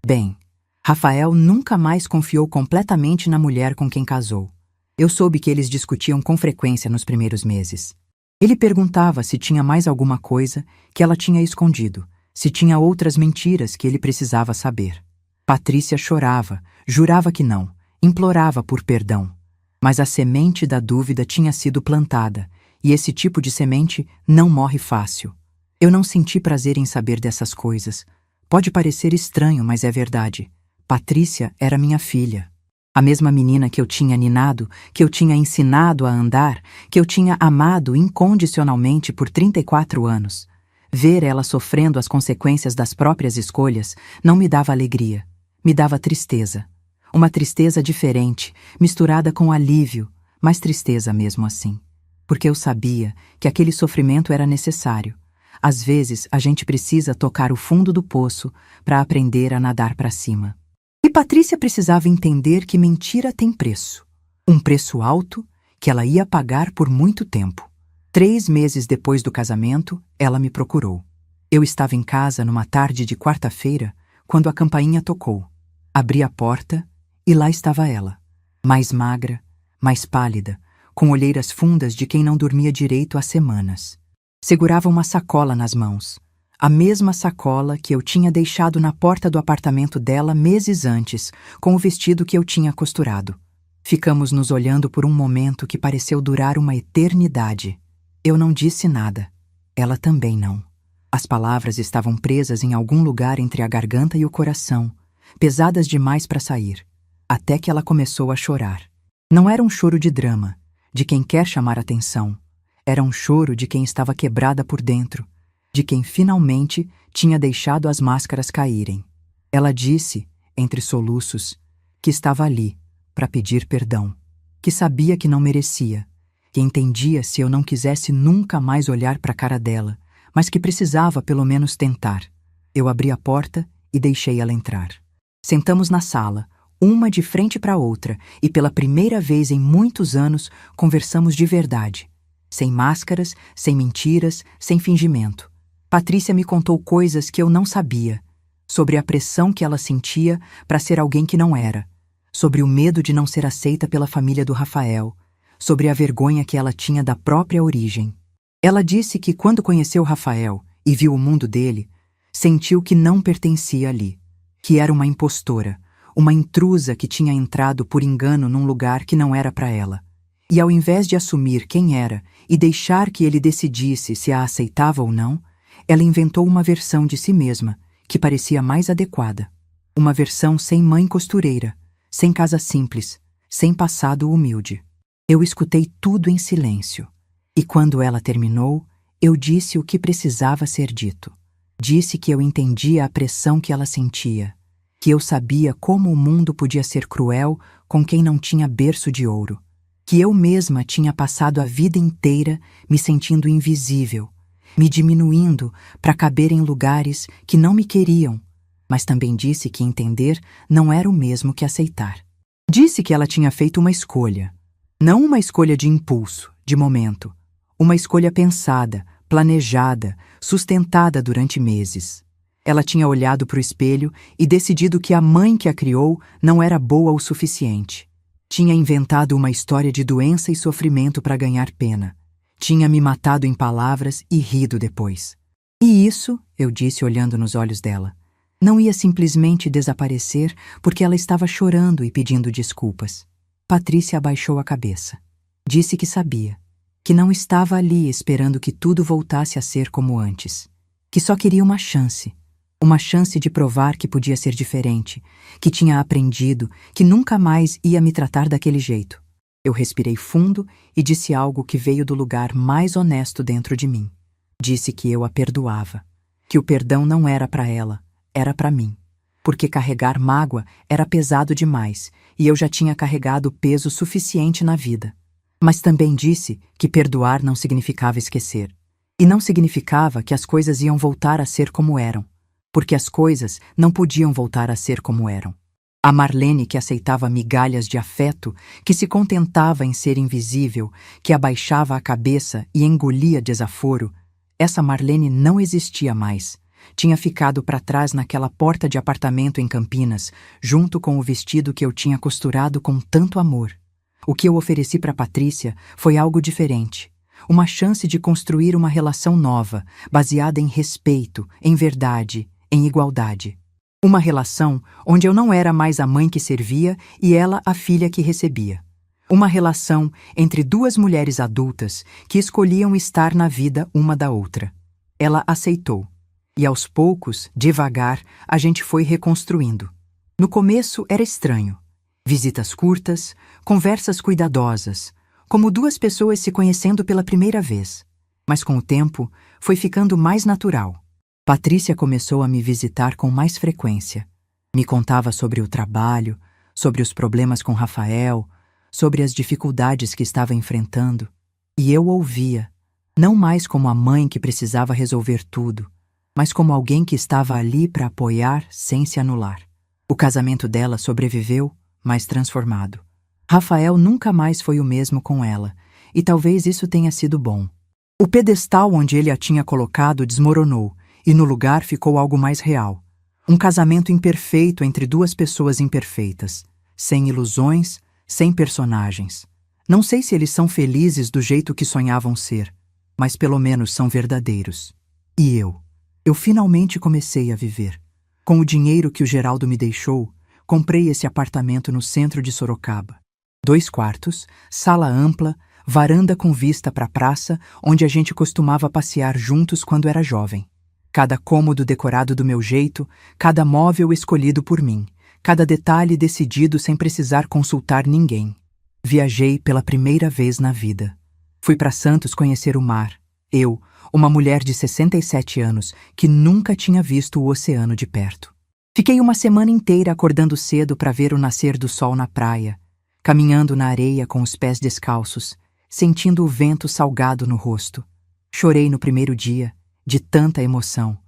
Bem, Rafael nunca mais confiou completamente na mulher com quem casou. Eu soube que eles discutiam com frequência nos primeiros meses. Ele perguntava se tinha mais alguma coisa que ela tinha escondido, se tinha outras mentiras que ele precisava saber. Patrícia chorava, jurava que não, implorava por perdão. Mas a semente da dúvida tinha sido plantada, e esse tipo de semente não morre fácil. Eu não senti prazer em saber dessas coisas. Pode parecer estranho, mas é verdade. Patrícia era minha filha. A mesma menina que eu tinha ninado, que eu tinha ensinado a andar, que eu tinha amado incondicionalmente por 34 anos. Ver ela sofrendo as consequências das próprias escolhas não me dava alegria, me dava tristeza. Uma tristeza diferente, misturada com alívio, mas tristeza mesmo assim. Porque eu sabia que aquele sofrimento era necessário. Às vezes, a gente precisa tocar o fundo do poço para aprender a nadar para cima. E Patrícia precisava entender que mentira tem preço. Um preço alto que ela ia pagar por muito tempo. 3 meses depois do casamento, ela me procurou. Eu estava em casa numa tarde de quarta-feira, quando a campainha tocou. Abri a porta e lá estava ela. Mais magra, mais pálida, com olheiras fundas de quem não dormia direito há semanas. Segurava uma sacola nas mãos. A mesma sacola que eu tinha deixado na porta do apartamento dela meses antes, com o vestido que eu tinha costurado. Ficamos nos olhando por um momento que pareceu durar uma eternidade. Eu não disse nada. Ela também não. As palavras estavam presas em algum lugar entre a garganta e o coração, pesadas demais para sair, até que ela começou a chorar. Não era um choro de drama, de quem quer chamar atenção. Era um choro de quem estava quebrada por dentro, de quem finalmente tinha deixado as máscaras caírem. Ela disse, entre soluços, que estava ali para pedir perdão, que sabia que não merecia, que entendia se eu não quisesse nunca mais olhar para a cara dela, mas que precisava pelo menos tentar. Eu abri a porta e deixei ela entrar. Sentamos na sala, uma de frente para a outra, e pela primeira vez em muitos anos conversamos de verdade. Sem máscaras, sem mentiras, sem fingimento. Patrícia me contou coisas que eu não sabia, sobre a pressão que ela sentia para ser alguém que não era, sobre o medo de não ser aceita pela família do Rafael, sobre a vergonha que ela tinha da própria origem. Ela disse que quando conheceu Rafael e viu o mundo dele, sentiu que não pertencia ali, que era uma impostora, uma intrusa que tinha entrado por engano num lugar que não era para ela. E ao invés de assumir quem era e deixar que ele decidisse se a aceitava ou não, ela inventou uma versão de si mesma que parecia mais adequada. Uma versão sem mãe costureira, sem casa simples, sem passado humilde. Eu escutei tudo em silêncio. E quando ela terminou, eu disse o que precisava ser dito. Disse que eu entendia a pressão que ela sentia, que eu sabia como o mundo podia ser cruel com quem não tinha berço de ouro, que eu mesma tinha passado a vida inteira me sentindo invisível, me diminuindo para caber em lugares que não me queriam, mas também disse que entender não era o mesmo que aceitar. Disse que ela tinha feito uma escolha, não uma escolha de impulso, de momento, uma escolha pensada, planejada, sustentada durante meses. Ela tinha olhado para o espelho e decidido que a mãe que a criou não era boa o suficiente. Tinha inventado uma história de doença e sofrimento para ganhar pena. Tinha me matado em palavras e rido depois. E isso, eu disse olhando nos olhos dela, não ia simplesmente desaparecer porque ela estava chorando e pedindo desculpas. Patrícia abaixou a cabeça. Disse que sabia, que não estava ali esperando que tudo voltasse a ser como antes, que só queria uma chance de provar que podia ser diferente, que tinha aprendido, que nunca mais ia me tratar daquele jeito. Eu respirei fundo e disse algo que veio do lugar mais honesto dentro de mim. Disse que eu a perdoava, que o perdão não era para ela, era para mim, porque carregar mágoa era pesado demais e eu já tinha carregado peso suficiente na vida. Mas também disse que perdoar não significava esquecer, e não significava que as coisas iam voltar a ser como eram, porque as coisas não podiam voltar a ser como eram. A Marlene que aceitava migalhas de afeto, que se contentava em ser invisível, que abaixava a cabeça e engolia desaforo, essa Marlene não existia mais. Tinha ficado para trás naquela porta de apartamento em Campinas, junto com o vestido que eu tinha costurado com tanto amor. O que eu ofereci para Patrícia foi algo diferente. Uma chance de construir uma relação nova, baseada em respeito, em verdade, em igualdade. Uma relação onde eu não era mais a mãe que servia e ela a filha que recebia. Uma relação entre duas mulheres adultas que escolhiam estar na vida uma da outra. Ela aceitou. E aos poucos, devagar, a gente foi reconstruindo. No começo era estranho. Visitas curtas, conversas cuidadosas, como duas pessoas se conhecendo pela primeira vez. Mas com o tempo, foi ficando mais natural. Patrícia começou a me visitar com mais frequência. Me contava sobre o trabalho, sobre os problemas com Rafael, sobre as dificuldades que estava enfrentando. E eu ouvia, não mais como a mãe que precisava resolver tudo, mas como alguém que estava ali para apoiar sem se anular. O casamento dela sobreviveu, mas transformado. Rafael nunca mais foi o mesmo com ela, e talvez isso tenha sido bom. O pedestal onde ele a tinha colocado desmoronou, e no lugar ficou algo mais real. Um casamento imperfeito entre duas pessoas imperfeitas, sem ilusões, sem personagens. Não sei se eles são felizes do jeito que sonhavam ser, mas pelo menos são verdadeiros. E eu finalmente comecei a viver. Com o dinheiro que o Geraldo me deixou, comprei esse apartamento no centro de Sorocaba. 2 quartos, sala ampla, varanda com vista para a praça, onde a gente costumava passear juntos quando era jovem. Cada cômodo decorado do meu jeito, cada móvel escolhido por mim, cada detalhe decidido sem precisar consultar ninguém. Viajei pela primeira vez na vida. Fui para Santos conhecer o mar. Eu, uma mulher de 67 anos, que nunca tinha visto o oceano de perto. Fiquei uma semana inteira acordando cedo para ver o nascer do sol na praia, caminhando na areia com os pés descalços, sentindo o vento salgado no rosto. Chorei no primeiro dia, de tanta emoção.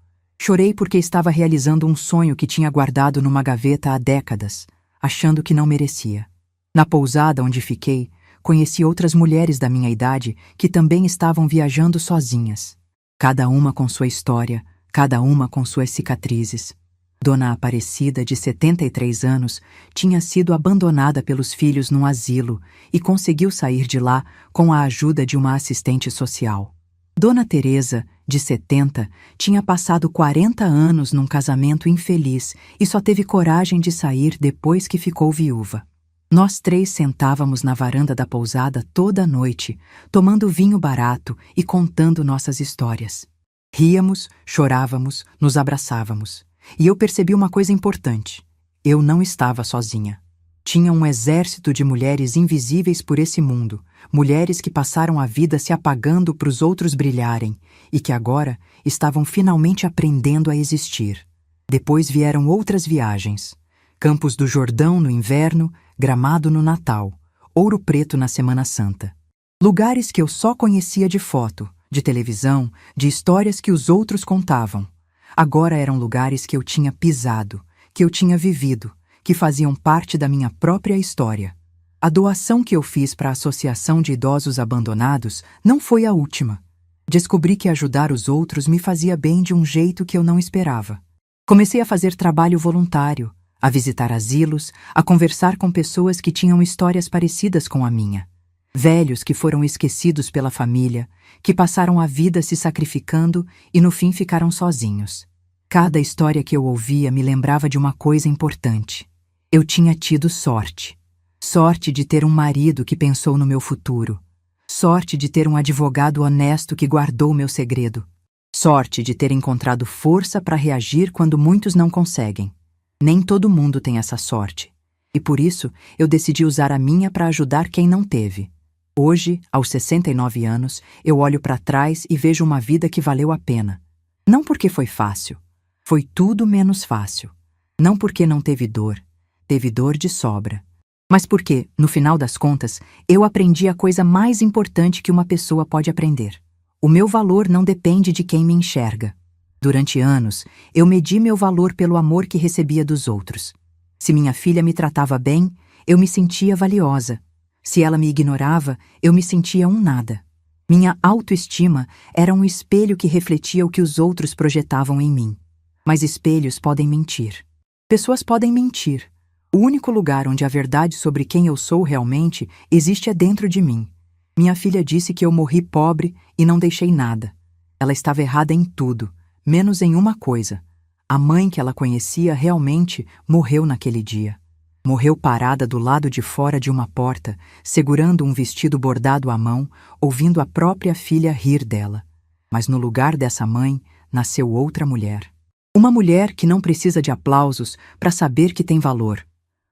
Chorei porque estava realizando um sonho que tinha guardado numa gaveta há décadas, achando que não merecia. Na pousada onde fiquei, conheci outras mulheres da minha idade que também estavam viajando sozinhas. Cada uma com sua história, cada uma com suas cicatrizes. Dona Aparecida, de 73 anos, tinha sido abandonada pelos filhos num asilo e conseguiu sair de lá com a ajuda de uma assistente social. Dona Teresa, de 70, tinha passado 40 anos num casamento infeliz e só teve coragem de sair depois que ficou viúva. Nós 3 sentávamos na varanda da pousada toda a noite, tomando vinho barato e contando nossas histórias. Ríamos, chorávamos, nos abraçávamos. E eu percebi uma coisa importante. Eu não estava sozinha. Tinha um exército de mulheres invisíveis por esse mundo, mulheres que passaram a vida se apagando para os outros brilharem e que agora estavam finalmente aprendendo a existir. Depois vieram outras viagens. Campos do Jordão no inverno, Gramado no Natal, Ouro Preto na Semana Santa. Lugares que eu só conhecia de foto, de televisão, de histórias que os outros contavam. Agora eram lugares que eu tinha pisado, que eu tinha vivido, que faziam parte da minha própria história. A doação que eu fiz para a Associação de Idosos Abandonados não foi a última. Descobri que ajudar os outros me fazia bem de um jeito que eu não esperava. Comecei a fazer trabalho voluntário, a visitar asilos, a conversar com pessoas que tinham histórias parecidas com a minha. Velhos que foram esquecidos pela família, que passaram a vida se sacrificando e no fim ficaram sozinhos. Cada história que eu ouvia me lembrava de uma coisa importante. Eu tinha tido sorte. Sorte de ter um marido que pensou no meu futuro. Sorte de ter um advogado honesto que guardou meu segredo. Sorte de ter encontrado força para reagir quando muitos não conseguem. Nem todo mundo tem essa sorte. E por isso, eu decidi usar a minha para ajudar quem não teve. Hoje, aos 69 anos, eu olho para trás e vejo uma vida que valeu a pena. Não porque foi fácil. Foi tudo menos fácil. Não porque não teve dor de sobra. Mas porque, no final das contas, eu aprendi a coisa mais importante que uma pessoa pode aprender. O meu valor não depende de quem me enxerga. Durante anos, eu medi meu valor pelo amor que recebia dos outros. Se minha filha me tratava bem, eu me sentia valiosa. Se ela me ignorava, eu me sentia um nada. Minha autoestima era um espelho que refletia o que os outros projetavam em mim. Mas espelhos podem mentir. Pessoas podem mentir. O único lugar onde a verdade sobre quem eu sou realmente existe é dentro de mim. Minha filha disse que eu morri pobre e não deixei nada. Ela estava errada em tudo, menos em uma coisa. A mãe que ela conhecia realmente morreu naquele dia. Morreu parada do lado de fora de uma porta, segurando um vestido bordado à mão, ouvindo a própria filha rir dela. Mas no lugar dessa mãe, nasceu outra mulher. Uma mulher que não precisa de aplausos para saber que tem valor.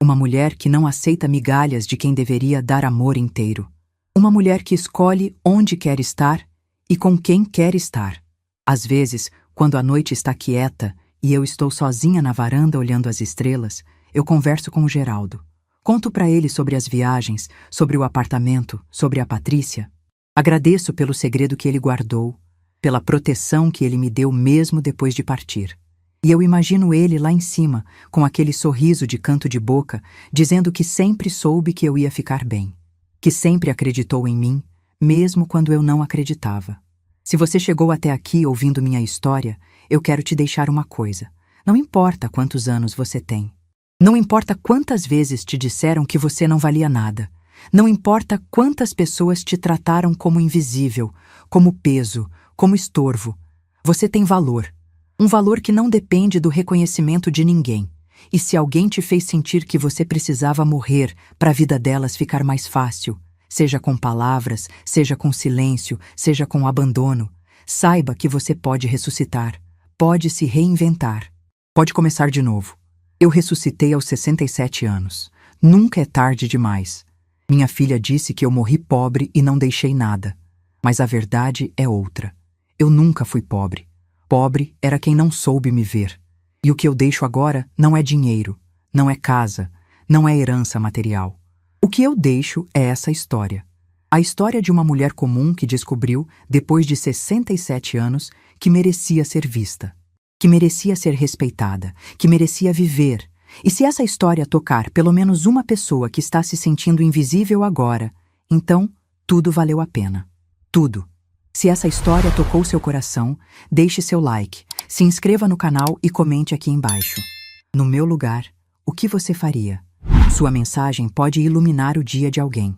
Uma mulher que não aceita migalhas de quem deveria dar amor inteiro. Uma mulher que escolhe onde quer estar e com quem quer estar. Às vezes, quando a noite está quieta e eu estou sozinha na varanda olhando as estrelas, eu converso com o Geraldo. Conto para ele sobre as viagens, sobre o apartamento, sobre a Patrícia. Agradeço pelo segredo que ele guardou, pela proteção que ele me deu mesmo depois de partir. E eu imagino ele lá em cima, com aquele sorriso de canto de boca, dizendo que sempre soube que eu ia ficar bem. Que sempre acreditou em mim, mesmo quando eu não acreditava. Se você chegou até aqui ouvindo minha história, eu quero te deixar uma coisa. Não importa quantos anos você tem. Não importa quantas vezes te disseram que você não valia nada. Não importa quantas pessoas te trataram como invisível, como peso, como estorvo. Você tem valor. Um valor que não depende do reconhecimento de ninguém. E se alguém te fez sentir que você precisava morrer para a vida delas ficar mais fácil, seja com palavras, seja com silêncio, seja com abandono, saiba que você pode ressuscitar, pode se reinventar, pode começar de novo. Eu ressuscitei aos 67 anos. Nunca é tarde demais. Minha filha disse que eu morri pobre e não deixei nada. Mas a verdade é outra. Eu nunca fui pobre. Pobre era quem não soube me ver. E o que eu deixo agora não é dinheiro, não é casa, não é herança material. O que eu deixo é essa história. A história de uma mulher comum que descobriu, depois de 67 anos, que merecia ser vista, que merecia ser respeitada, que merecia viver. E se essa história tocar pelo menos uma pessoa que está se sentindo invisível agora, então tudo valeu a pena. Tudo. Se essa história tocou seu coração, deixe seu like, se inscreva no canal e comente aqui embaixo. No meu lugar, o que você faria? Sua mensagem pode iluminar o dia de alguém.